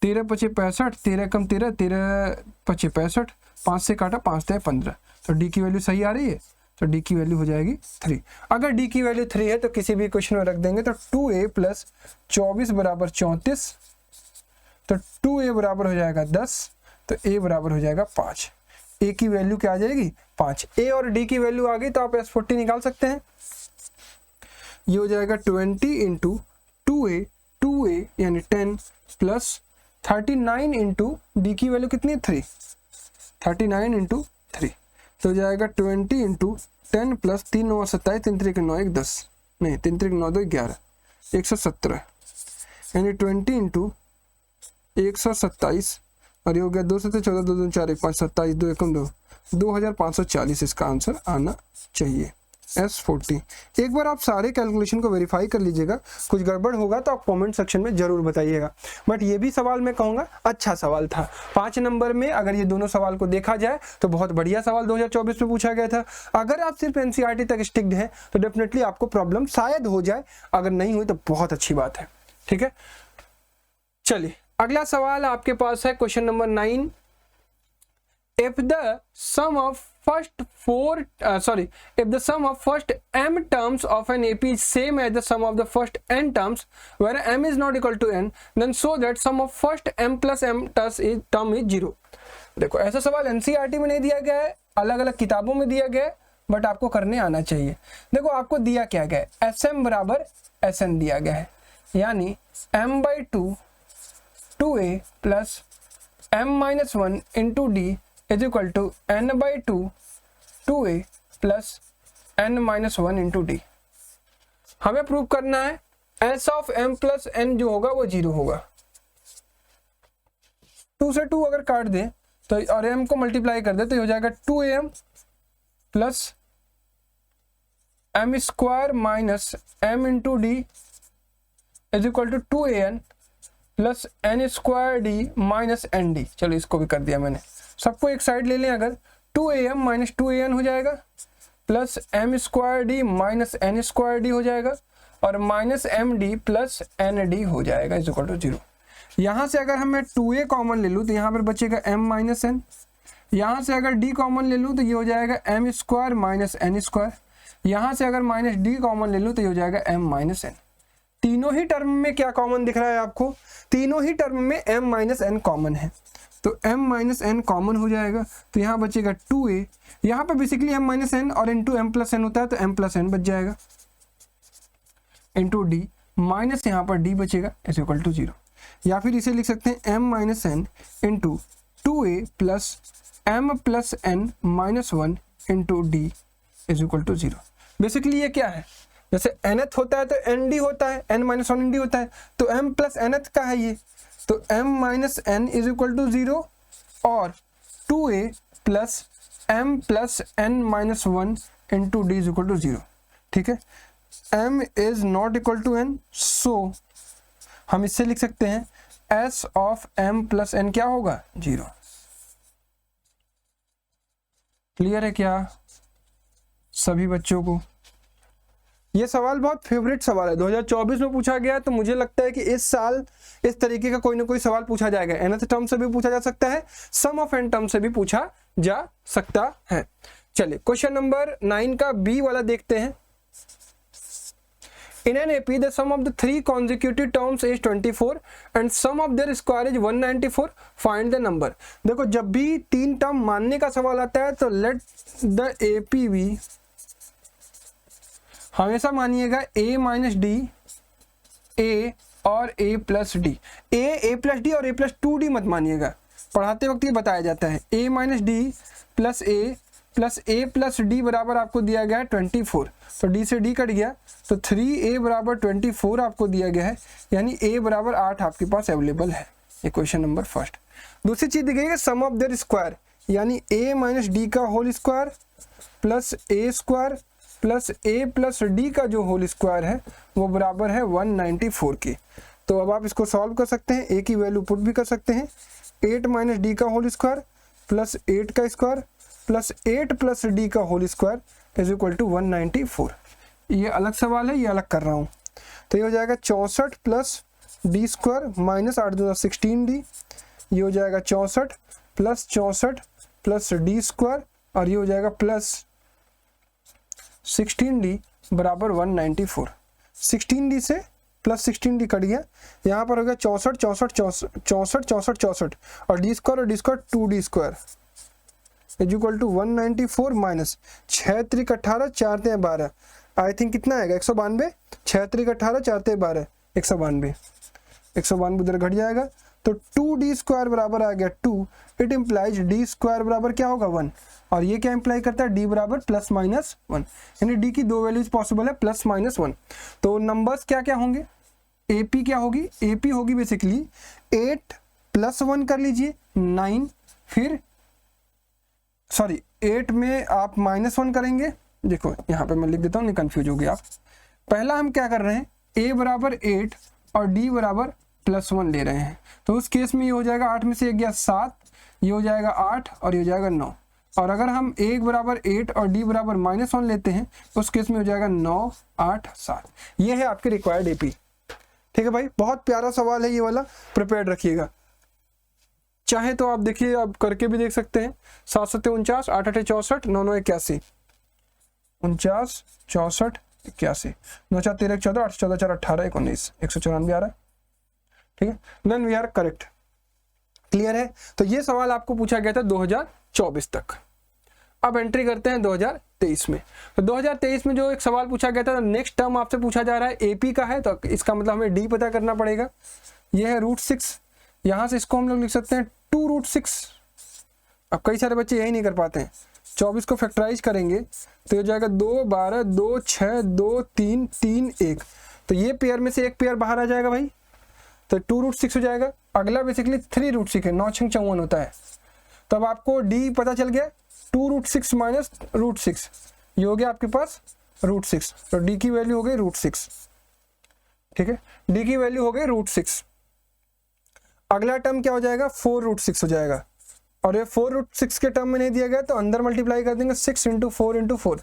13 पचे 65, 13 कम 13, 13 पचे 65, 5 से काटा 5 3 15, तो D की वैल्यू सही आ रही है, तो D की वैल्यू हो जाएगी 3। अगर D की वैल्यू 3 है तो किसी भी क्वेश्चन में रख देंगे, तो 2A प्लस 24 बराबर 34, तो 2A बराबर हो जाएगा 10, तो A बराबर हो जाएगा 5। A की वैल्यू क्या आ जाएगी 5। A और D की वैल्यू आ गई तो आप S40 निकाल सकते हैं। ये हो जाएगा 20 इंटू 2a यानी 10 प्लस 39 इंटू डी की वैल्यू कितनी है 3, 39 इंटू 3 तो हो जाएगा 20 इंटू 10 प्लस 3 9 27 3 3 9 1 10 नहीं 3 3 9 2 11 117 यानी 20 इंटू 127 और ये हो गया 2 से 14 2 2 4 1 5 27 2 एकम 2 2540 इसका आंसर आना चाहिए S40। एक बार आप सारे कैलकुलेशन को वेरीफाई कर लीजिएगा, कुछ गड़बड़ होगा तो आप कमेंट सेक्शन में जरूर बताइएगा। बट ये भी सवाल मैं कहूँगा अच्छा सवाल था। 5 नंबर में अगर ये दोनों सवाल को देखा जाए तो बहुत बढ़िया सवाल 2024 में पूछा गया था। अगर आप सिर्फ एनसीईआरटी तक स्टिक्ड हैं तो डेफिनेटली आपको प्रॉब्लम शायद हो जाए, अगर नहीं हुई तो बहुत अच्छी बात है। ठीक है, चलिए अगला सवाल आपके पास है question number 9। If the sum of first m terms of an AP is same as the sum of the first n terms, where m is not equal to n, then show that sum of first m plus m term is 0। देखो ऐसा सवाल NCERT में नहीं दिया गया है, अलग अलग किताबों में दिया गया है, बट आपको करने आना चाहिए। देखो आपको दिया क्या गया है, sm बराबर sn दिया गया है, यानी m/2 2a plus m-1 into d is equal to n/2 2a plus n-1 into d. हमें प्रूव करना है s of m plus n जो होगा वो 0 होगा। 2 से 2 अगर काट दें तो और m को मल्टीप्लाई कर दे तो हो जाएगा 2am plus m square minus m into d is equal to 2an plus n square d minus n d. चलो इसको भी कर दिया मैंने, सबको एक साइड ले लें। अगर 2am माइनस 2an हो जाएगा plus m square d minus n square d हो जाएगा और minus m d plus n d हो जाएगा इज इक्वल टू 0। यहाँ से अगर मैं 2a कॉमन ले लूँ तो यहाँ पर बचेगा m माइनस एन। यहाँ से अगर d कॉमन ले लूँ तो ये हो जाएगा m square minus n square. यहाँ से अगर माइनस d कॉमन ले लूँ तो ये हो जाएगा m माइनस एन। तीनों ही टर्म में क्या कॉमन दिख रहा है आपको, तीनों ही टर्म में m माइनस एन कॉमन है, तो m माइनस एन कॉमन हो जाएगा तो यहाँ बचेगा 2a। यहाँ पे बेसिकली m माइनस एन और इंटू m प्लस एन होता है तो m प्लस एन बच जाएगा इंटू डी माइनस यहाँ पर d बचेगा इज इक्वल टू 0। या फिर इसे लिख सकते हैं m minus n into 2a plus m plus n minus 1 into d is equal to 0। Basically ये क्या है, जैसे nth होता है तो nd होता है, n माइनस 1 nd होता है, तो m प्लस nth का है ये, तो m minus n is equal to 0 और 2a plus m plus n minus 1 into d is equal to 0। ठीक है, m is not equal to n, so हम इससे लिख सकते हैं s of m plus n क्या होगा 0। क्लियर है क्या सभी बच्चों को? ये सवाल बहुत फेवरेट सवाल है, 2024 में पूछा गया, तो मुझे लगता है कि इस साल इस तरीके का कोई ना कोई सवाल पूछा जाएगा। nth टर्म से भी पूछा जा सकता है, सम ऑफ n टर्म से भी पूछा जा सकता है। चलिए क्वेश्चन नंबर 9 का बी वाला देखते हैं। In an AP, the sum of the 3 consecutive terms is 24 and sum of their square is 194. Find the number। देखो जब भी 3 टर्म मानने का सवाल आता है तो let the AP be, हमेशा मानिएगा a माइनस डी, a और a plus D. a plus D और a प्लस 2d मत मानिएगा, पढ़ाते वक्त ये बताया जाता है। a minus D plus a plus D बराबर आपको दिया गया है 24, तो d से d कट गया तो 3a बराबर 24 आपको दिया गया है, यानी a बराबर 8 आपके पास अवेलेबल है। ये क्वेश्चन नंबर फर्स्ट। दूसरी चीज दिखेगी सम ऑफ देयर स्क्वायर, यानी a माइनस डी का होल स्क्वायर प्लस a स्क्वायर प्लस a प्लस डी का जो होल स्क्वायर है वो बराबर है 194 के। तो अब आप इसको सॉल्व कर सकते हैं, a की वैल्यू पुट भी कर सकते हैं। 8 माइनस डी का होल स्क्वायर प्लस 8 का स्क्वायर प्लस 8 प्लस डी का whole square is equal to 194। ये अलग सवाल है, ये अलग कर रहा हूँ, तो ये हो जाएगा 64 plus D square minus 8 2 16d। ये हो जाएगा 64 प्लस 64 प्लस डी स्क्वायर और ये हो जाएगा प्लस 16d बराबर 194। 16d से प्लस 16d कट गया, यहाँ पर हो गया 64 64 64 64 64 और d square 2d square is equal to 194 minus 6 3 18 4 3 12 I think कितना आएगा 192, 6 3 18, 4 3 12, 192, 192 उधर घट जाएगा तो 2d² बराबर आ गया 2। इट इम्प्लाइज d² बराबर क्या होगा 1, और ये क्या इंप्लाई करता है d बराबर +-1, यानी d की दो वैल्यूज पॉसिबल है +-1। तो नंबर्स क्या क्या होंगे, AP क्या होगी, AP होगी बेसिकली 8 + 1 कर लीजिए 9, फिर सॉरी 8 में आप -1 करेंगे, देखो यहाँ पे मैं लिख देता हूँ नहीं कंफ्यूज हो गया आप। पहला हम क्या कर रहे हैं, a बराबर 8 और d बराबर +1 ले रहे हैं, तो उस केस में ये हो जाएगा 8 में से 1 गया 7, ये हो जाएगा 8 और ये हो जाएगा 9। और अगर हम a बराबर 8 और d बराबर -1 लेते हैं तो उस केस में हो जाएगा 9 8 7। ये है आपके रिक्वायर्ड AP। ठीक है भाई, बहुत प्यारा सवाल है ये वाला, प्रिपेयर्ड रखिएगा। चाहे तो आप देखिए, आप करके भी देख सकते हैं। 7 7 49, 8 8 64, 9 9 81, 49 64 81, 9 4 13 14, 8 14 4 18 19, 194 आ रहा है। ठीक है, then we are correct. Clear है। तो ये सवाल आपको पूछा गया था 2024 तक। अब एंट्री करते हैं 2023 में। तो 2023 में जो एक सवाल पूछा गया था, नेक्स्ट टर्म आपसे पूछा जा रहा है AP का है, तो इसका मतलब हमें D पता करना पड़ेगा। ये है √6, यहाँ से इसको हम लोग लिख सकते हैं 2√6। अब कई सारे बच्चे यही नहीं कर पाते हैं, 24 को फैक्टराइज करेंगे तो हो जाएगा 2 12 2 6 2 3 3 1, तो ये पेयर में से एक पेयर बाहर आ जाएगा भाई, तो 2√6 हो जाएगा। अगला बेसिकली 3√6 है, 9 6 54 होता है। तो अब आपको D पता चल गया, 2√6 माइनस √6, ये हो गया आपके पास √6, तो D की वैल्यू हो गई √6। ठीक है, D की वैल्यू हो गई √6। अगला टर्म क्या हो जाएगा, 4√6 हो जाएगा, और ये 4√6 के टर्म में नहीं दिया गया तो अंदर मल्टीप्लाई कर देंगे 6 × 4 × 4,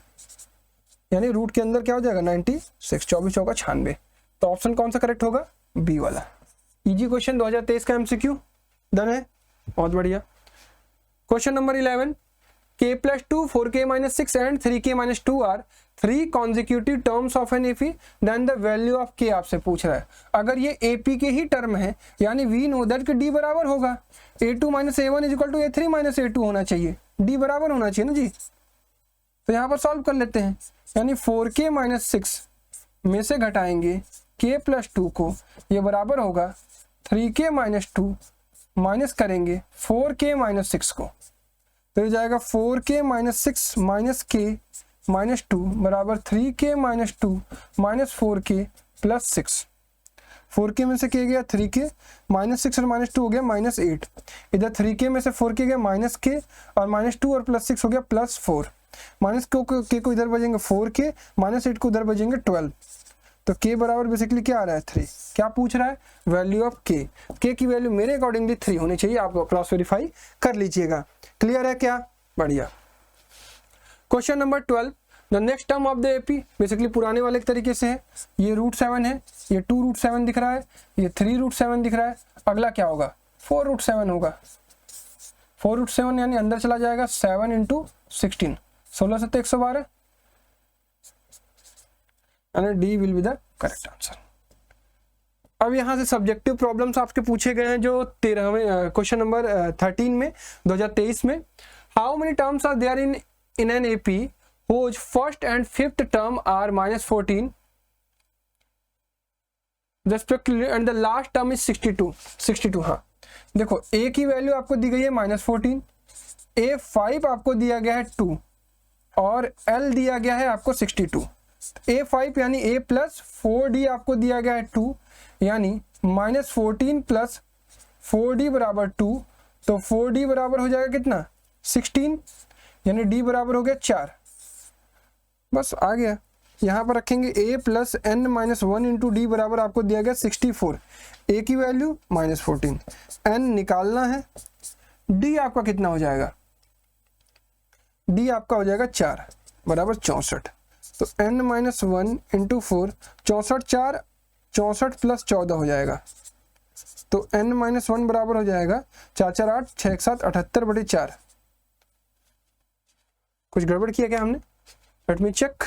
यानी रूट के अंदर क्या हो जाएगा 96, 24 चौका 96। तो ऑप्शन कौन सा करेक्ट होगा, बी वाला। इजी क्वेश्चन 2023 का MCQ डन है, बहुत बढ़िया। Question number 11, k+2 4k-6 and 3k-2 are 3 consecutive terms of an AP, then the value of k आपसे पूछ रहा है। अगर ये AP के ही टर्म है, यानी वी नो दैट कि D बराबर होगा A2 - A1 = A3 - A2 होना चाहिए, D बराबर होना चाहिए ना जी। तो यहाँ पर सॉल्व कर लेते हैं, यानी 4k-6 में से घटाएंगे k+2 को, ये बराबर होगा 3k-2 माइनस करेंगे 4k-6 को, तो ये जाएगा 4k-6 माइनस k-2 बराबर 3k-2 minus 4k plus 6। 4k में से k गया 3k, -6 और -2 हो गया -8। इधर 3k में से 4k गया -k, और -2 और +6 हो गया +4। माइनस k को इधर बजेंगे 4k, -8 को उधर बजेंगे 12, तो k बराबर बेसिकली क्या आ रहा है 3। क्या पूछ रहा है, वैल्यू ऑफ k की वैल्यू मेरे अकॉर्डिंगली 3 होनी चाहिए, आप क्रॉस वेरीफाई कर लीजिएगा। क्लियर है क्या, बढ़िया। Question number 12, the next term of the AP basically पुराने वाले तरीके से है, ये √7 है, ये 2√7 दिख रहा है, ये 3√7 दिख रहा है, अगला क्या होगा 4√7 होगा। 4√7 यानी अंदर चला जाएगा 7 × 16, 16 7 112, and D will be the correct answer। अब यहाँ से सब्जेक्टिव प्रॉब्लम्स आपके पूछे गए हैं जो 13वें क्वेश्चन नंबर 13 में 2023 में। How many terms are there in an AP whose first and fifth term are -14 respectively and the last term is 62। हाँ देखो, A की वैल्यू आपको दी गई है -14, A5 आपको दिया गया है 2 और L दिया गया है आपको 62। A5 यानी A प्लस 4D आपको दिया गया है 2, यानी -14 प्लस 4D बराबर 2, तो 4D बराबर हो जाएगा कितना 16, यानी D बराबर हो गया 4। बस आ गया, यहाँ पर रखेंगे A plus N - 1 into D बराबर आपको दिया गया 64। A की वैल्यू -14, N निकालना है, D आपका कितना हो जाएगा, D आपका हो जाएगा 4 बराबर 64, तो N - 1 इंटू 4, 64 4, 64 प्लस 14 हो जाएगा, तो N - 1 बराबर हो जाएगा 4 4 8, 6 1 7 78/4। कुछ गड़बड़ किया क्या हमने, लेट मी चेक।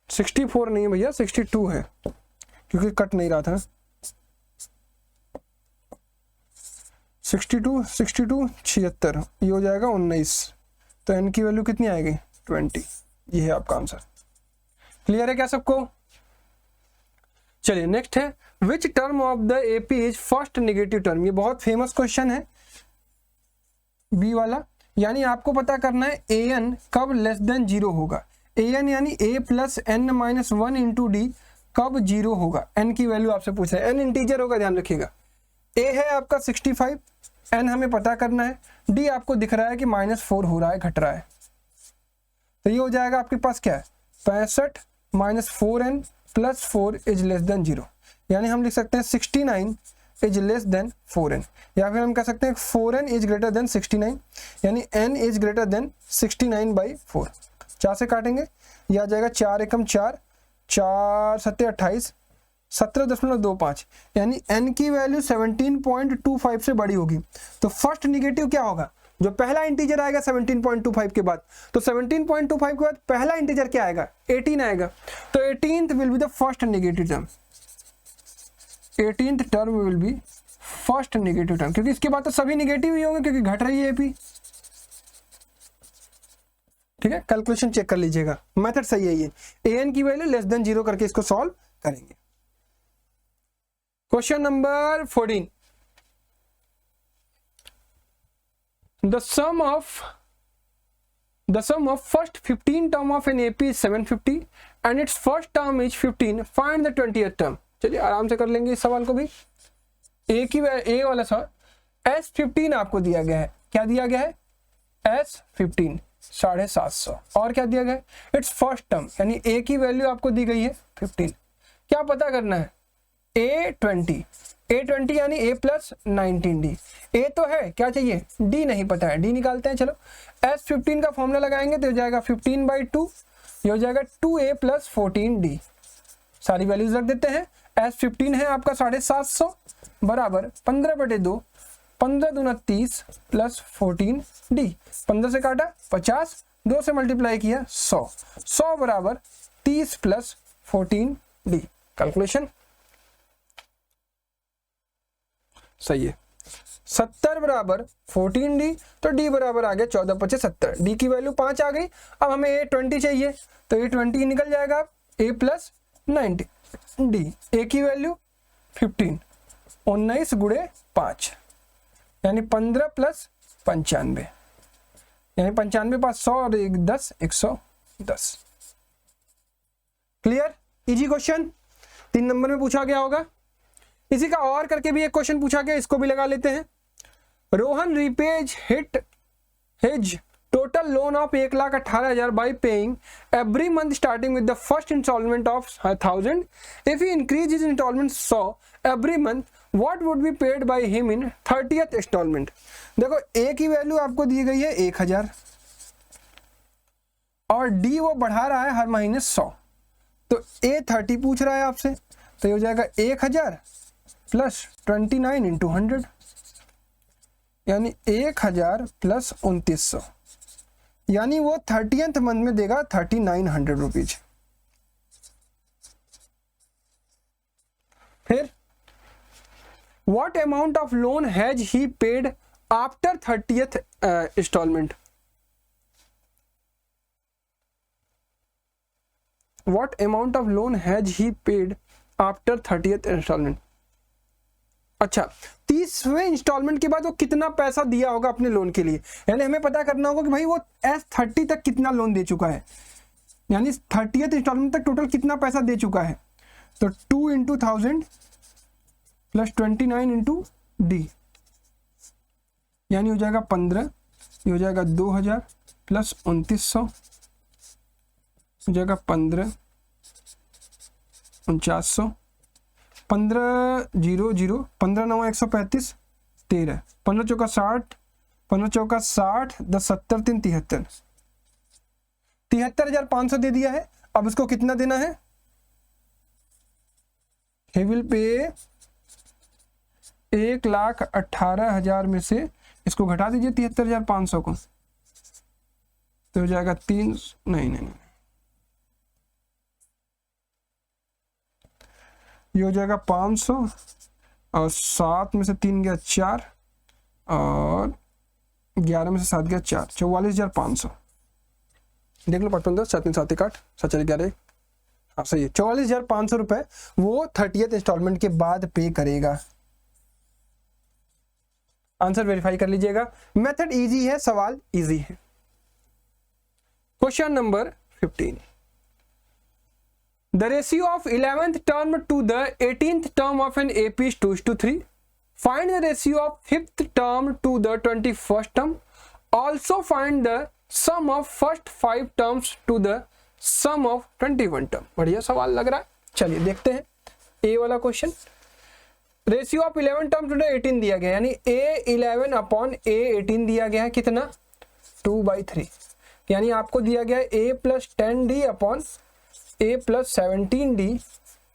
$64 नहीं है भैया, 62 है, क्योंकि कट नहीं रहा था। 62 76, ये हो जाएगा 19, तो n की वैल्यू कितनी आएगी 20। ये है आपका आंसर। क्लियर है क्या सबको? चलिए नेक्स्ट है which term of the AP is first negative term. ये बहुत फेमस क्वेश्चन है बी वाला, यानी आपको पता करना है an कब लेस देन 0 होगा। an यानी a plus n minus 1 into D कब 0 होगा। n की वैल्यू आपसे पूछ रहा है, n इंटीजर होगा, ध्यान रखिएगा। a है आपका 65, n हमें पता करना है, d आपको दिख रहा है कि -4 हो रहा है, घट रहा है, तो ये हो जाएगा आपके पास क्या है 65 minus 4n plus 4 is less than 0, यानी हम लिख सकते हैं 69 इज लेस देन 4n, या फिर हम कह सकते हैं 4n इज ग्रेटर देन 69, यानी n इज ग्रेटर देन 69/4। 4 से काटेंगे, यह आ जाएगा 4 एकम 4, 4 सत्ते 28, 17.25, यानी n की वैल्यू 17.25 से बड़ी होगी। तो फर्स्ट निगेटिव क्या होगा, जो पहला इंटीजर आएगा 17.25 के बाद, तो 17.25 के बाद पहला इंटीजर क्या आएगा 18 आएगा, तो 18th will be the first negative term. 18th term will be first negative term, क्योंकि इसके बाद तो सभी नेगेटिव ही होंगे क्योंकि घट रही है एपी। ठीक है, कैलकुलेशन चेक कर लीजिएगा, मेथड सही है ये। an की वैल्यू लेस देन 0 करके इसको सॉल्व करेंगे। Question number 14, the sum of first 15 term of an AP is 750 and its first term is 15, find the 20th term। चलिए आराम से कर लेंगे इस सवाल को भी। ए वाला सवाल S15 आपको दिया गया है, क्या दिया गया है S15 750, और क्या दिया गया है इट्स फर्स्ट टर्म, यानी a की वैल्यू आपको दी गई है 15। क्या पता करना है A20 यानी a प्लस 19d, a तो है, क्या चाहिए d नहीं पता है, d निकालते हैं। चलो S15 का फॉर्मूला लगाएंगे तो हो जाएगा 15/2, ये हो जाएगा 2a प्लस 14d। सारी वैल्यूज रख देते हैं। S15 है आपका 750 बराबर 15/2, 15 दूना 30 प्लस 14d, 15 से काटा 50, 2 से मल्टीप्लाई किया 100 बराबर 30 प्लस 14d। कैलकुलेशन सही है। 70 बराबर 14d, तो d बराबर आ गया 14 × 5 = 70, d की वैल्यू 5 आ गई। अब हमें A20 चाहिए, तो A20 निकल जाएगा a प्लस 90d, a की वैल्यू 15, 19 × 5 यानी 15 प्लस 95, यानी 95 पास 100 और 10 110। क्लियर, इजी क्वेश्चन 3 नंबर में पूछा गया होगा। इसी का और करके भी एक क्वेश्चन पूछा गया, इसको भी लगा लेते हैं। Rohan repays his total loan of 1,18,000 by paying every month starting with the first instalment of 1000। If he increase his instalment 100 every month, what would be paid by him in 30th instalment. देखो ए की value आपको दी गई है 1000 और D वो बढ़ा रहा है हर महीने 100, तो A30 पूछ रहा है आपसे, तो ये हो जाएगा 1000 प्लस 29 इंटू 100, यानी 1000 प्लस 2900, यानी वो 30th मंथ में देगा 3900 रुपीज। फिर what amount of loan has he paid after 30th instalment. What amount of loan has he paid after 30th instalment. अच्छा, 30वें इंस्टॉलमेंट के बाद वो कितना पैसा दिया होगा अपने लोन के लिए, यानी हमें पता करना होगा कि भाई वो S30 तक कितना लोन दे चुका है, यानी 30th इंस्टॉलमेंट तक टोटल कितना पैसा दे चुका है। तो 2 × 1000 प्लस 29 इंटू डी, यानी हो जाएगा 15, ये हो जाएगा 2000 प्लस 2900 हो जाएगा 15, 4900, 15 0 0, 15 9 135, 13, 15 चौका 60, 15 चौका 60, 10 70 3 73, 73,500 दे दिया है। अब इसको कितना देना है, he will pay 1,18,000 में से इसको घटा दीजिए 73,500 को, तो हो जाएगा 3, नहीं, ये हो जाएगा 500 और 7 में से 3 गया 4 और 11 में से 7 गया 4, 44,500। देख लो पटपन 10 7 7 8 7 11, हाँ सही है। 44,500 रुपए वो 30th इंस्टॉलमेंट के बाद पे करेगा। आंसर वेरीफाई कर लीजिएगा। मेथड इजी है, सवाल इजी है। Question number 15, the ratio of 11th term to the 18th term of an AP is 2:3. Find the ratio of 5th term to the 21st term. Also find the sum of first 5 terms to the sum of 21 term. बढ़िया सवाल लग रहा है, चलिए देखते हैं। A वाला question, ratio of 11 term to the 18 दिया गया, यानी A11 अपॉन A18 दिया गया है, कितना 2/3, यानी आपको दिया गया है A+10D upon A+17D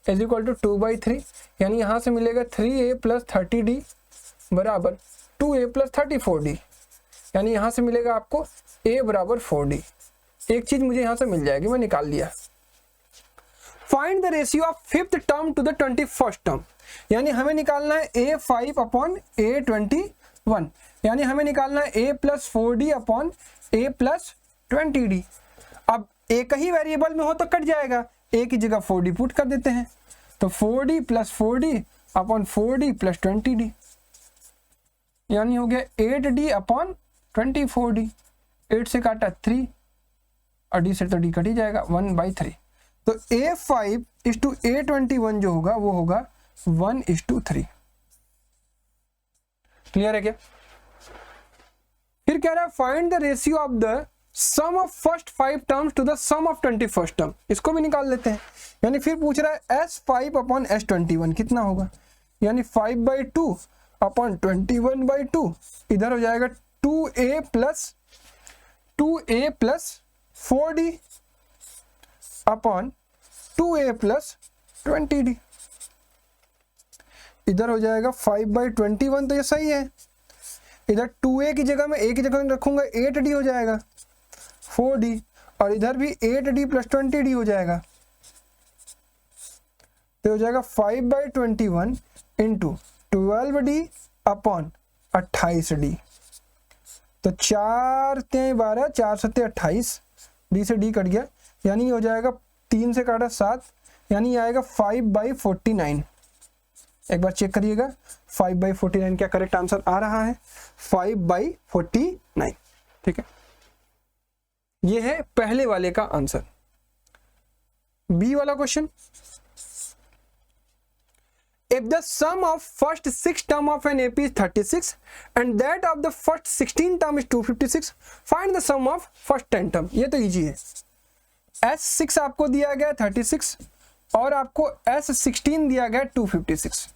is equal to 2/3, यानी यहां से मिलेगा 3A+30D बराबर 2A+34D, यानी यहां से मिलेगा आपको A बराबर 4D। एक चीज मुझे यहां से मिल जाएगी, मैं निकाल लिया। Find the ratio of 5th term to the 21st term, यानी हमें निकालना है A5 अपॉन A21, यानी हमें निकालना है A+4D अपॉन A+20D। अब एक ही वेरिएबल में हो तो कट जाएगा, A की जगह 4D पुट कर देते हैं, तो 4D + 4D upon 4D + 20D, यानी हो गया 8D अपॉन 24D। 8 से काटा 3 और D से तो D कट ही जाएगा, 1/3। तो A5 is to A21 जो होगा वो होगा 1:3। क्लियर है क्या? फिर कह रहा है find the ratio of the sum of first 5 terms to the sum of 21st term, इसको भी निकाल लेते हैं। यानी फिर पूछ रहा है S5 अपॉन S21 कितना होगा, यानी 5/2 अपॉन 21/2, इधर हो जाएगा 2A + 4D upon 2A + 20D, इधर हो जाएगा 5/21, तो ये सही है। इधर 2A की जगह में A की जगह रखूंगा 8D हो जाएगा 4D, और इधर भी 8D + 20D हो जाएगा, तो हो जाएगा 5/21 इंटू 12D अपॉन 28D, तो 4 × 12 4 × 7 28, D से D कट गया, यानी हो जाएगा 3 से काटा 7, यानी आएगा 5/49। एक बार चेक करिएगा 5/49 क्या करेक्ट आंसर आ रहा है, 5/49। ठीक है, ये है पहले वाले का आंसर। बी वाला question, if the sum of first 6 term of an AP is 36 and that of the first 16 term is 256, find the sum of first 10 term। ये तो इजी है। S6 आपको दिया गया 36 और आपको S16 दिया गया 256,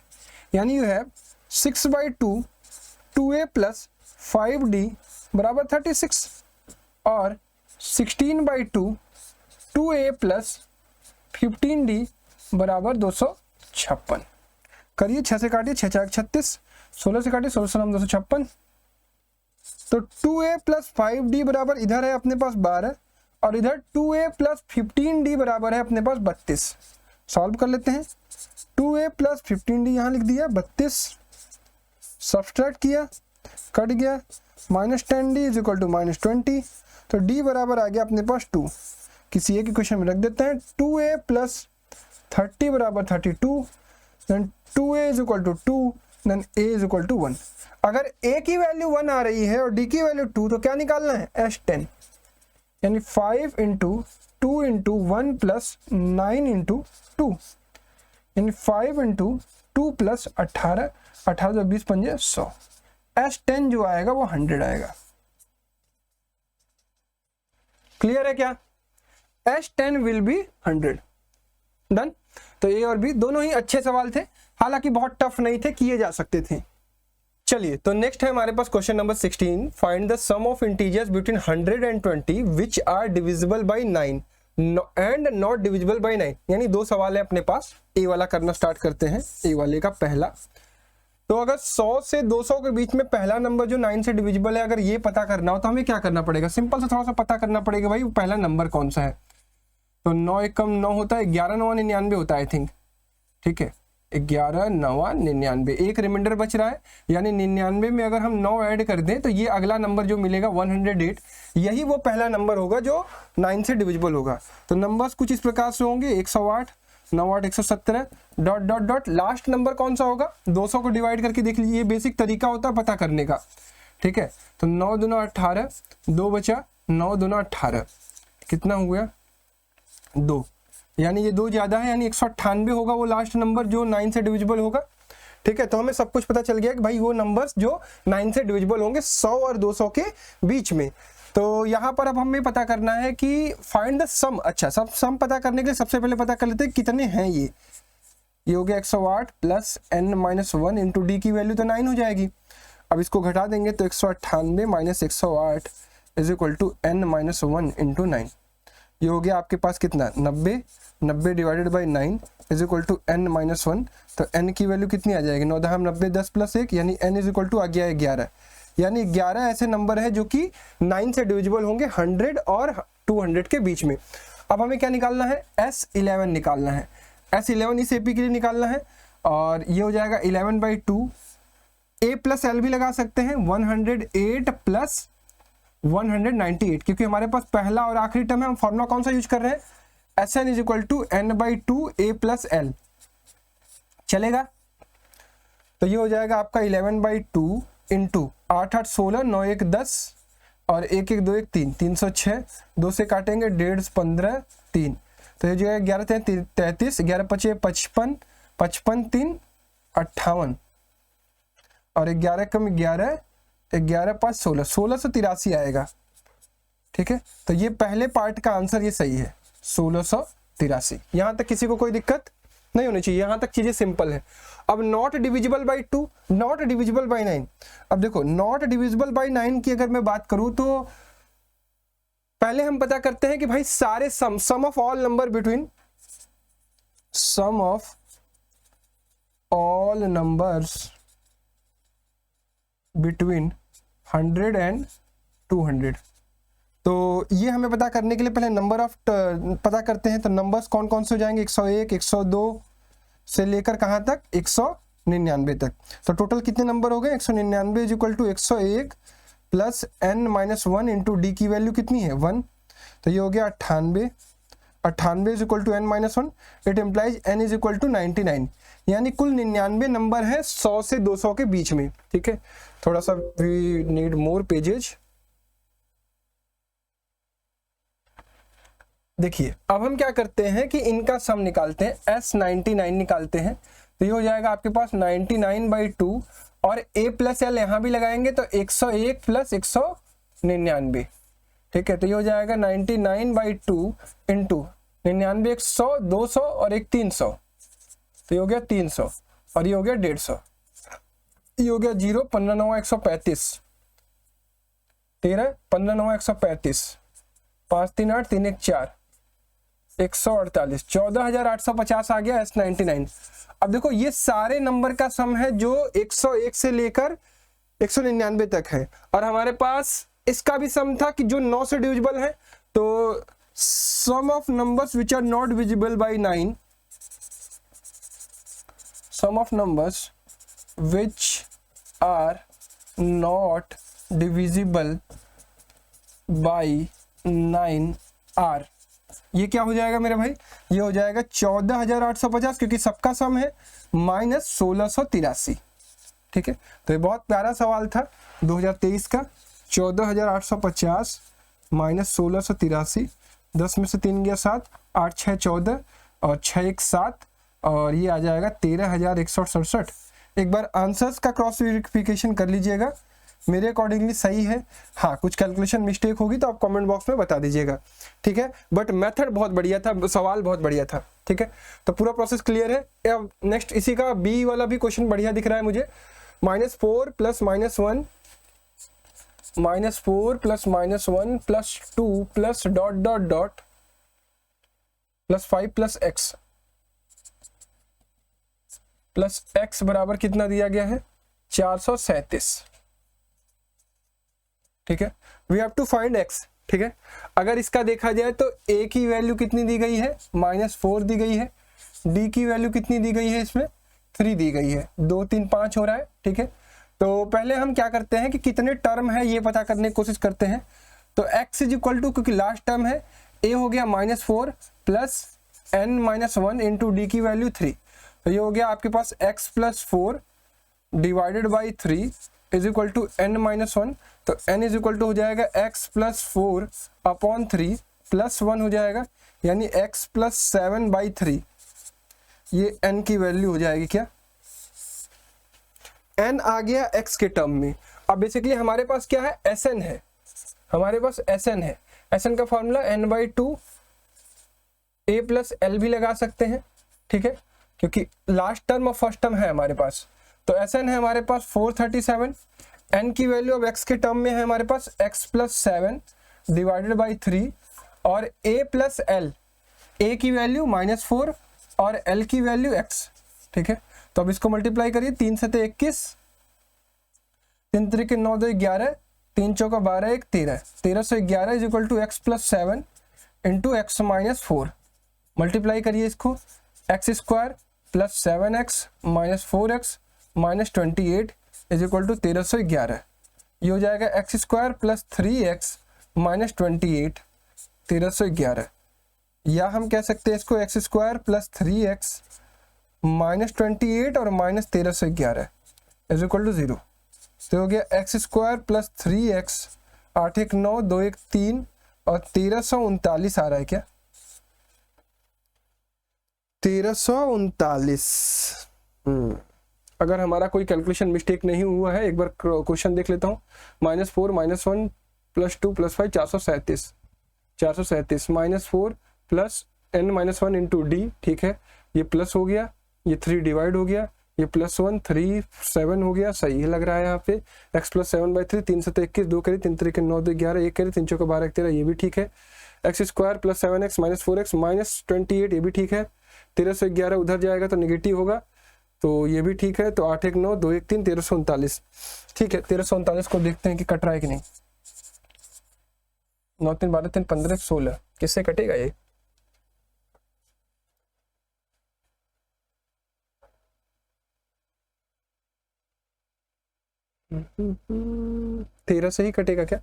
यानी यू है 6/2 2A + 5D बराबर 36 और 16/2 2A + 15D बराबर 256। करिए 6 से काटिए, 6 × 4 = 36, 16 से काटिए, 16 × 9 = 256, तो 2A + 5D बराबर इधर है अपने पास 12 और इधर 2A + 15D बराबर है अपने पास 32। सॉल्व कर लेते हैं। 2A + 15D यहाँ लिख दिया 32, सब्सट्रैक्ट किया, कट गया, -10D = -20, तो D बराबर आ गया अपने पास 2। किसी एक क्वेश्चन में रख देते हैं, 2A + 30 बराबर 32, देन 2A = 2, देन A = 1। अगर A की वैल्यू 1 आ रही है और D की वैल्यू 2, तो क्या निकालना है, S10, यानी 5 × 2 × 1 + 9 × 2, यानी 5 × 2 + 18, 18 × 20 = 100। S10 जो आएगा वो 100 आएगा। क्लियर है क्या? S10 will be 100। डन। तो ए और बी दोनों ही अच्छे सवाल थे, हालांकि बहुत टफ नहीं थे, किए जा सकते थे। चलिए, तो नेक्स्ट है हमारे पास question number 16, find the sum of integers between 100 and 20 which are divisible by 9 and not divisible by 9। यानी दो सवाल है अपने पास। ए वाला करना स्टार्ट करते हैं। ए वाले का पहला, तो अगर 100 से 200 के बीच में पहला नंबर जो 9 से डिविजिबल है, अगर ये पता करना हो तो हमें क्या करना पड़ेगा, सिंपल से थोड़ा सा पता करना पड़ेगा भाई वो पहला नंबर कौन सा है। तो 9 × 9 होता है, 11 × 9 = 99 होता है आई थिंक। ठीक है, 11 9 99, एक रिमाइंडर बच रहा है, यानी 99 में अगर हम 9 ऐड कर दें तो ये अगला नंबर जो मिलेगा 108, यही वो पहला नंबर होगा जो 9 से डिविजिबल होगा। तो नंबर्स कुछ इस प्रकार से होंगे 108 98 117 dot dot dot, last number कौन सा होगा 200 को डिवाइड करके देख लीजिए, ये बेसिक तरीका होता है पता करने का, ठीक है। तो 9 दूना 18, 2 बचा, 9 दूना 18, कितना हो गया 2, यानी ये 2 ज्यादा है, यानी 198 होगा वो लास्ट नंबर जो 9 से डिविजिबल होगा, ठीक है। तो हमें सब कुछ पता चल गया कि भाई वो नंबर्स जो 9 से डिविजिबल होंगे 100 और 200 के बीच में। तो यहाँ पर अब हमें पता करना है कि फाइंड द सम। अच्छा, सब सम पता करने के लिए सबसे पहले पता कर लेते हैं कितने हैं ये हो गया 108 प्लस n-1 इंटू डी की वैल्यू तो 9 हो जाएगी। अब इसको घटा देंगे तो 198 minus 108 is equal to n-1 into 9, ये हो गया आपके पास कितना 90, 90 divided by 9 is equal to n-1, तो n की वैल्यू कितनी आ जाएगी 9 10 90 10 प्लस 1, यानी n इज इक्वल टू आ गया 11, यानी 11 ऐसे नंबर है जो कि 9 से डिविजिबल होंगे 100 और 200 के बीच में। अब हमें क्या निकालना है S11 निकालना है, S11 इस AP के लिए निकालना है, और ये हो जाएगा 11/2, A प्लस L भी लगा सकते हैं 108 प्लस 198, क्योंकि हमारे पास पहला और आखिरी टर्म है, हम फॉर्मूला कौन सा यूज कर रहे हैं SN is equal to n/2 A plus L, चलेगा। तो ये हो जाएगा आपका 11/2 इंटू 8 8 16 9 1 10 और 1 1 2 1 3 306, 2 से काटेंगे 1.5 15 3, तो ये जो है 11 33, 11 5 55, 55 3 58 और 11 कम 11, 11 5 16, 1683 आएगा, ठीक है। तो ये पहले पार्ट का आंसर ये सही है 1683। यहां तक किसी को कोई दिक्कत नहीं होनी चाहिए, यहां तक चीजें सिंपल है। अब not divisible by 2, not divisible by 9। अब देखो नॉट डिविजिबल बाई 9 की अगर मैं बात करूं तो पहले हम पता करते हैं कि भाई सारे sum of all number between sum of all numbers between 100 and 200। तो ये हमें पता करने के लिए पहले नंबर ऑफ पता करते हैं। तो नंबर्स कौन कौन से हो जाएंगे 101 102 से लेकर कहाँ तक 199 तक। तो टोटल कितने नंबर हो गए 199 is equal to 101 plus n-1 into D की वैल्यू कितनी है 1, तो ये हो गया 98, 98 is equal to n-1, it implies n is equal to 99, यानी कुल 99 नंबर है 100 से 200 के बीच में, ठीक है। थोड़ा सा वी नीड मोर पेजेज। देखिए अब हम क्या करते हैं कि इनका सम निकालते हैं, S99 निकालते हैं, तो ये हो जाएगा आपके पास 99/2 और A प्लस L यहाँ भी लगाएंगे तो 101 प्लस 199, ठीक है। तो ये हो जाएगा 99/2 इंटू 99 100 200 और एक 300, तो ये हो गया 300 और ये हो गया 150, ये हो गया 0 15 9 135 13 15 9 135 5 3 8 3 1 4 148 14850 आ गया S99। अब देखो ये सारे नंबर का सम है जो 101 से लेकर 199 तक है, और हमारे पास इसका भी सम था कि जो 9 से डिविजिबल है। तो sum of numbers which are not divisible by 9, sum of numbers which are not divisible by 9 are, ये क्या हो जाएगा मेरे भाई, ये हो जाएगा 14850, क्योंकि सबका सम है माइनस 1683, ठीक है। तो ये बहुत प्यारा सवाल था 2023 का, 14850 माइनस 1683, 10 में से 3 गया 7, 8 6 14 और 6 1 7 और ये आ जाएगा 13167। एक बार आंसर्स का क्रॉस वेरिफिकेशन कर लीजिएगा, मेरे अकॉर्डिंगली सही है। हाँ कुछ कैलकुलेशन मिस्टेक होगी तो आप कमेंट बॉक्स में बता दीजिएगा, ठीक है। बट मेथड बहुत बढ़िया था, सवाल बहुत बढ़िया था, ठीक है। तो पूरा प्रोसेस क्लियर है। अब नेक्स्ट इसी का बी वाला भी क्वेश्चन बढ़िया दिख रहा है मुझे, -4 plus -1 -4 plus -1 plus 2 plus dot dot dot plus 5 plus x plus x बराबर कितना दिया गया है 437, ठीक है। We have to find x, ठीक है। अगर इसका देखा जाए तो a की वैल्यू कितनी दी गई है -4 दी गई है, d की वैल्यू कितनी दी गई है इसमें 3 दी गई है, 2 3 5 हो रहा है, ठीक है। तो पहले हम क्या करते हैं कि कितने टर्म है ये पता करने की कोशिश करते हैं। तो x इज इक्वल टू, क्योंकि लास्ट टर्म है, a हो गया -4 प्लस n-1 इंटू डी की वैल्यू 3, तो ये हो गया आपके पास x plus 4 divided by 3 is equal to n-1, तो n इज इक्वल टू हो जाएगा x प्लस 4 अपॉन 3 प्लस 1 हो जाएगा, यानी x प्लस 7 बाई 3, ये n की वैल्यू हो जाएगी क्या, n आ गया x के टर्म में। अब बेसिकली हमारे पास क्या है, Sn है, हमारे पास Sn है। Sn का formula n/2 a plus L भी लगा सकते हैं, ठीक है, क्योंकि लास्ट टर्म और फर्स्ट टर्म है हमारे पास। तो Sn है हमारे पास 437, n की वैल्यू अब x के टर्म में है हमारे पास x प्लस 7 डिवाइडेड बाई 3, और a प्लस एल, a की वैल्यू -4 और l की वैल्यू x, ठीक है। तो अब इसको मल्टीप्लाई करिए, 3 से 21, 3 3 9 2 11, 3 चौका 12 1 13, 1311 is equal to x plus 7 into x minus 4, multiply करिए इसको, x square plus 7x minus 4x minus 28 is equal to 1311, ये हो जाएगा x square plus 3x minus 28 1311, या हम कह सकते हैं इसको x square plus 3x minus 28 और माइनस 1311 इज इक्वल टू 0, तो हो गया एक्स स्क्वायर प्लस 3x, 8 1 9 2 1 3 और 1339 आ रहा है क्या, 1339। अगर हमारा कोई कैलकुलेशन मिस्टेक नहीं हुआ है, एक बार क्वेश्चन देख लेता हूँ, -4 -1 plus 2 plus 5 437, 437 -4 plus n-1 into D, ठीक है, ये प्लस हो गया, ये 3 डिवाइड हो गया, ये +1 3 7 हो गया, सही लग रहा है यहाँ पे, x प्लस 7 बाई 3, 3 से 21, 2 करी, 3 3 9 2 11, 1 करी, 3 चौका 12 1 13, ये भी ठीक है, x square plus 7x minus 4x minus 28, ये भी ठीक है, 1311 उधर जाएगा तो नेगेटिव होगा, तो ये भी ठीक है, तो 8 1 9 2 1 3 1339, ठीक है। 1339 को देखते हैं कि कट रहा है कि नहीं, 9 3 12 3 15 16, किससे कटेगा ये, तेरह से ही कटेगा क्या,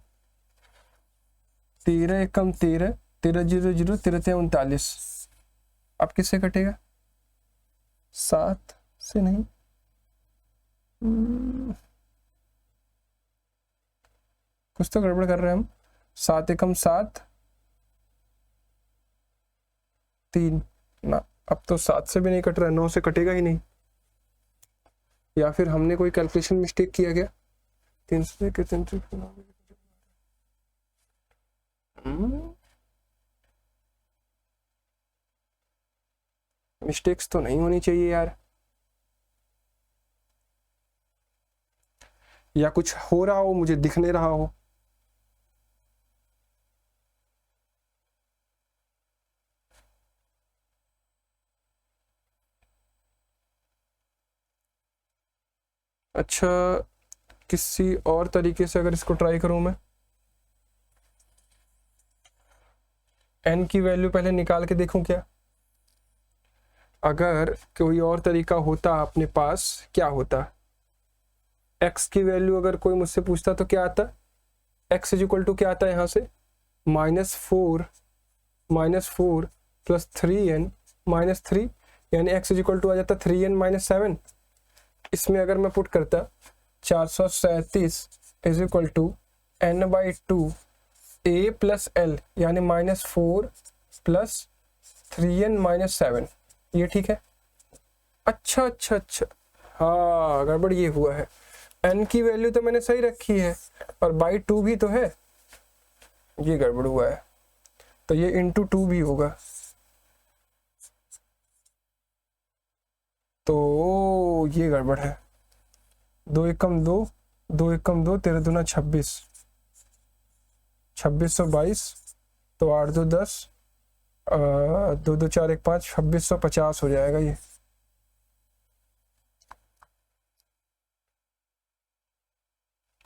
13 एकम 13, 13 0 0 13 39, अब किससे कटेगा, 7 से नहीं, कुछ तो गड़बड़ कर रहे हैं हम, 7 एकम 7 3 ना, अब तो 7 से भी नहीं कट रहा है, 9 से कटेगा ही नहीं, या फिर हमने कोई कैलकुलेशन मिस्टेक किया गया, 3 से कितने, मिस्टेक्स तो नहीं होनी चाहिए यार, या कुछ हो रहा हो मुझे दिख नहीं रहा हो, अच्छा किसी और तरीके से अगर इसको ट्राई करूं मैं, n की वैल्यू पहले निकाल के देखूं क्या, अगर कोई और तरीका होता अपने पास क्या होता, x की वैल्यू अगर कोई मुझसे पूछता तो क्या आता, x इज इक्वल टू क्या आता है यहाँ से, -4 प्लस 3n माइनस 3, यानी x इज इक्वल टू आ जाता 3n माइनस 7, इसमें अगर मैं पुट करता 437 is equal to n/2 a plus L, यानी -4 प्लस 3n माइनस 7, ये ठीक है, अच्छा अच्छा अच्छा, हाँ गड़बड़ ये हुआ है, n की वैल्यू तो मैंने सही रखी है और /2 भी तो है, ये गड़बड़ हुआ है, तो ये इंटू 2 भी होगा, तो ये गड़बड़ है, 2 एकम 2 2 एकम 2 13 दूना 26, 2622, तो 8 2 10, 2 2 4 1 5, 2650 हो जाएगा ये,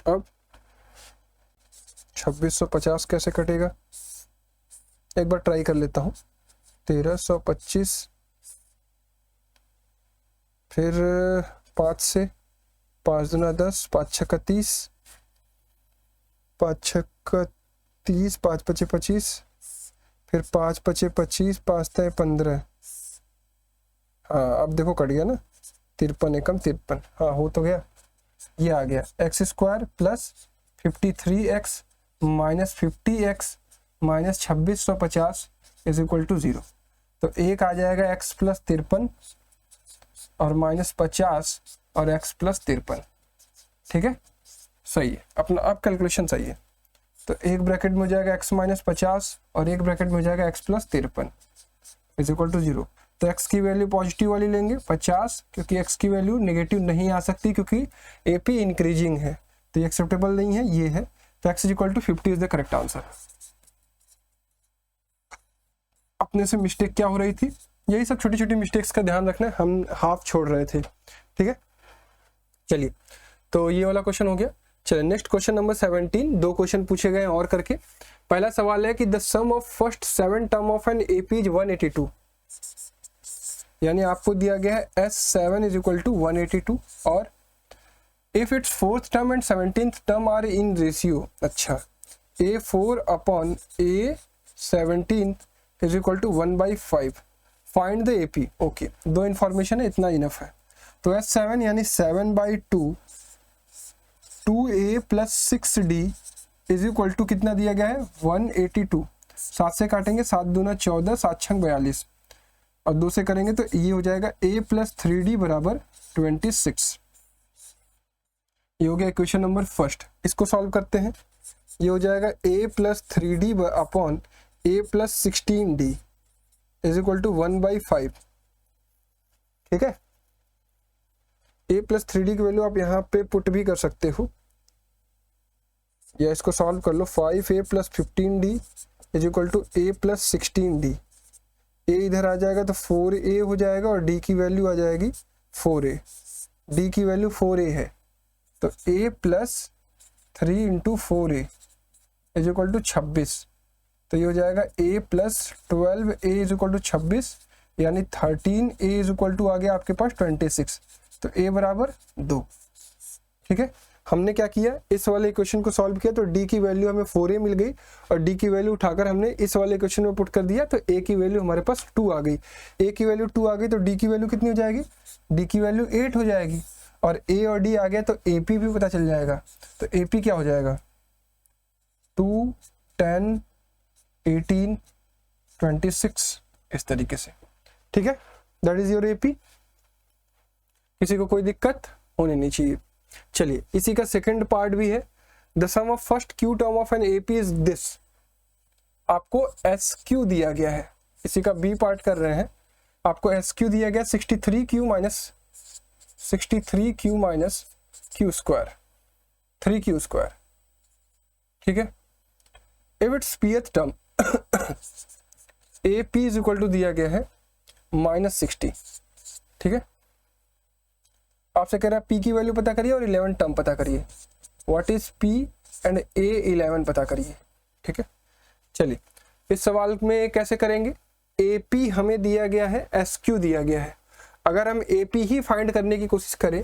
अब 2650 कैसे कटेगा, एक बार ट्राई कर लेता हूँ, 1325 फिर 5 से 5 दूना 10, 5 छक्का 30, 5 छक्का 30, 5 पचे 25, फिर 5 पचे 25, 5 तय 15। हाँ अब देखो कट गया ना, 53 एकम 53। हाँ हो तो गया, ये आ गया x square plus 53x minus 50x minus 2650 is equal to 0। तो एक आ जाएगा x प्लस 53 और माइनस 50 और x प्लस 53। ठीक है, सही है अपना, अब कैलकुलेशन सही है। तो एक ब्रैकेट में हो जाएगा x माइनस 50 और एक ब्रैकेट में हो जाएगा x plus 53 is equal to 0। तो x की वैल्यू पॉजिटिव वाली लेंगे 50, क्योंकि x की वैल्यू नेगेटिव नहीं आ सकती क्योंकि AP इंक्रीजिंग है, तो ये एक्सेप्टेबल नहीं है, ये है। तो x is equal to 50 is the correct answer. अपने से मिस्टेक क्या हो रही थी, यही सब छोटी छोटी मिस्टेक्स का ध्यान रखना है, हम हाफ छोड़ रहे थे। ठीक है, चलिए तो ये वाला क्वेश्चन हो गया। चलिए नेक्स्ट क्वेश्चन नंबर 17, 2 क्वेश्चन पूछे गए और करके। पहला सवाल है कि the sum of first 7 term of an AP is 182, यानी आपको दिया गया है S7 इज इक्वल टू 182 और if its 4th term and 17th term are in ratio, अच्छा A4 upon A17 is equal to 1/5, find the AP। Okay, 2 information है, इतना enough है। तो S7 यानी 7/2 2A plus 6D is equal to कितना दिया गया है 182। 7 से काटेंगे 7 दूना 14, 7 छंग 42 और 2 से करेंगे तो ये हो जाएगा A प्लस 3D बराबर 26। ये हो गया इक्वेशन नंबर फर्स्ट। इसको सॉल्व करते हैं, ये हो जाएगा A plus 3D upon A plus 16D is equal to 1/5। ठीक है, A प्लस 3D की वैल्यू आप यहाँ पे पुट भी कर सकते हो या इसको सॉल्व कर लो। 5A plus 15D is equal to A plus 16D। A इधर आ जाएगा तो 4A हो जाएगा और D की वैल्यू आ जाएगी 4A। D की वैल्यू 4A है, तो A plus 3 into 4A is equal to 26। तो ये हो जाएगा A plus 12A is equal to 26, यानी 13A इज इक्वल टू आ गया आपके पास 26। तो A बराबर 2। ठीक है, हमने क्या किया, इस वाले इक्वेशन को सॉल्व किया तो D की वैल्यू हमें 4A मिल गई और D की वैल्यू उठाकर हमने इस वाले इक्वेशन में पुट कर दिया तो A की वैल्यू हमारे पास 2 आ गई। A की वैल्यू 2 आ गई तो D की वैल्यू कितनी हो जाएगी, D की वैल्यू 8 हो जाएगी और A और D आ गया तो AP भी पता चल जाएगा। तो AP क्या हो जाएगा 2, 10, 18, 26 इस तरीके से। ठीक है, दैट इज योर AP। किसी को कोई दिक्कत होनी नहीं चाहिए। चलिए इसी का सेकंड पार्ट भी है। The sum of first Q term of an AP is this. आपको SQ दिया गया है, इसी का B पार्ट कर रहे हैं। आपको SQ दिया गया 63Q minus Q square 3Q square. ठीक है, if its Pth term AP is equal to दिया गया है -60। ठीक है, आपसे कह रहा है P की वैल्यू पता करिए और 11 टर्म पता करिए। What is P and A11 पता करिए। ठीक है, चलिए इस सवाल में कैसे करेंगे। AP हमें दिया गया है, SQ दिया गया है। अगर हम AP ही फाइंड करने की कोशिश करें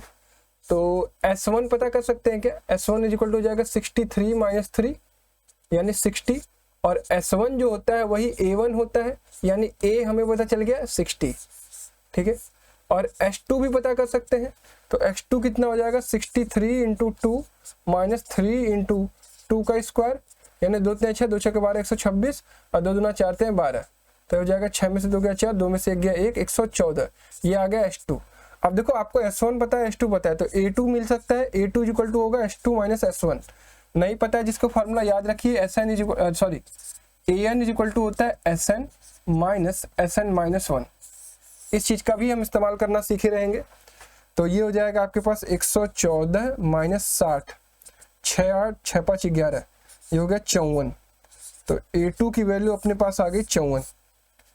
तो S1 पता कर सकते हैं क्या। S1 इज इक्वल टू हो जाएगा 63 माइनस 3 यानी 60 और S1 जो होता है वही A1 होता है, यानी A हमें पता चल गया 60। ठीक है, और S2 भी पता कर सकते हैं तो S2 कितना हो जाएगा 63 इंटू 2 माइनस 3 इंटू 2 का स्क्वायर, यानी 2 3 6 2 6 के 12 126 और 2 दूना 4 3 12। तो हो जाएगा 6 में से 2 गया 4, 2 में से 1 गया 1, 114। ये आ गया S2। अब देखो आपको S1 पता है, S2 पता है, तो A2 मिल सकता है। A2 इक्वल टू होगा S2 माइनस S1। नहीं पता है जिसको फॉर्मूला याद रखिए, SN is equal sorry AN is equal to होता है SN माइनस SN माइनस 1। इस चीज का भी हम इस्तेमाल करना सीखे रहेंगे। तो ये हो जाएगा आपके पास 114 माइनस 60, 6 8 6 5 11, ये हो गया 54। तो A2 की वैल्यू अपने पास आ गई 54।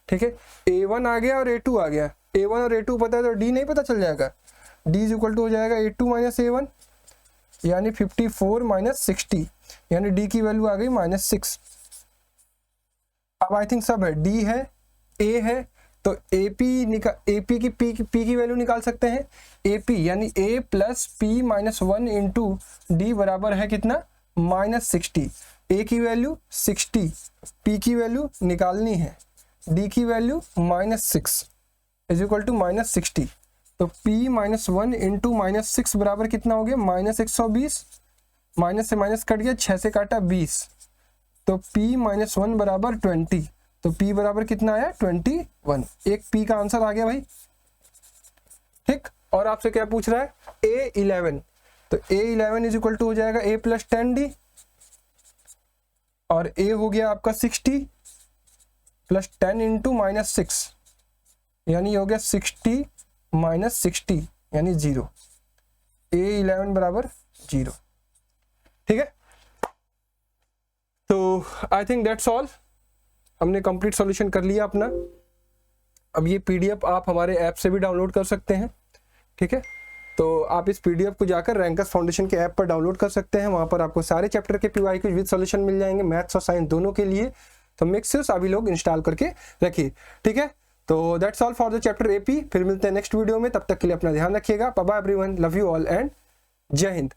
ठीक है, A1 आ गया और A2 आ गया। A1 और A2 पता है तो D नहीं पता चल जाएगा। D इज इक्वल टू हो जाएगा A2 माइनस A1 यानी 54 माइनस 60, यानी D की वैल्यू आ गई -6। अब आई थिंक सब है, D है, A है, तो AP की P की वैल्यू निकाल सकते हैं। AP यानी A plus P minus 1 into D बराबर है कितना, -60। A की वैल्यू 60, P की वैल्यू निकालनी है, D की वैल्यू -6 इज इक्वल टू -60। तो P माइनस 1 इंटू -6 बराबर कितना हो गया, -120। माइनस से माइनस कट गया, 6 से काटा 20, तो P माइनस 1 बराबर 20। तो P बराबर कितना आया, 21। एक P का आंसर आ गया भाई, ठीक। और आपसे क्या पूछ रहा है, A11, तो A11 इज इक्वल टू हो जाएगा A प्लस 10D, और A हो गया आपका 60 प्लस 10 इंटू -6, यानी हो गया 60 माइनस 60 यानी 0। A11 बराबर 0, ठीक है। तो आई थिंक दैट्स ऑल, हमने कंप्लीट सॉल्यूशन कर लिया अपना। अब ये PDF आप हमारे ऐप से भी डाउनलोड कर सकते हैं, ठीक है। तो आप इस PDF को जाकर रैंकर्स फाउंडेशन के ऐप पर डाउनलोड कर सकते हैं। वहां पर आपको सारे चैप्टर के PYQ विद सॉल्यूशन मिल जाएंगे, मैथ्स और साइंस दोनों के लिए। तो मेक श्योर सभी लोग इंस्टॉल करके रखिए, ठीक है। तो that's all for the chapter AP। फिर मिलते हैं नेक्स्ट वीडियो में, तब तक के लिए अपना ध्यान रखिएगा। Bye bye everyone, love you all and जय हिंद।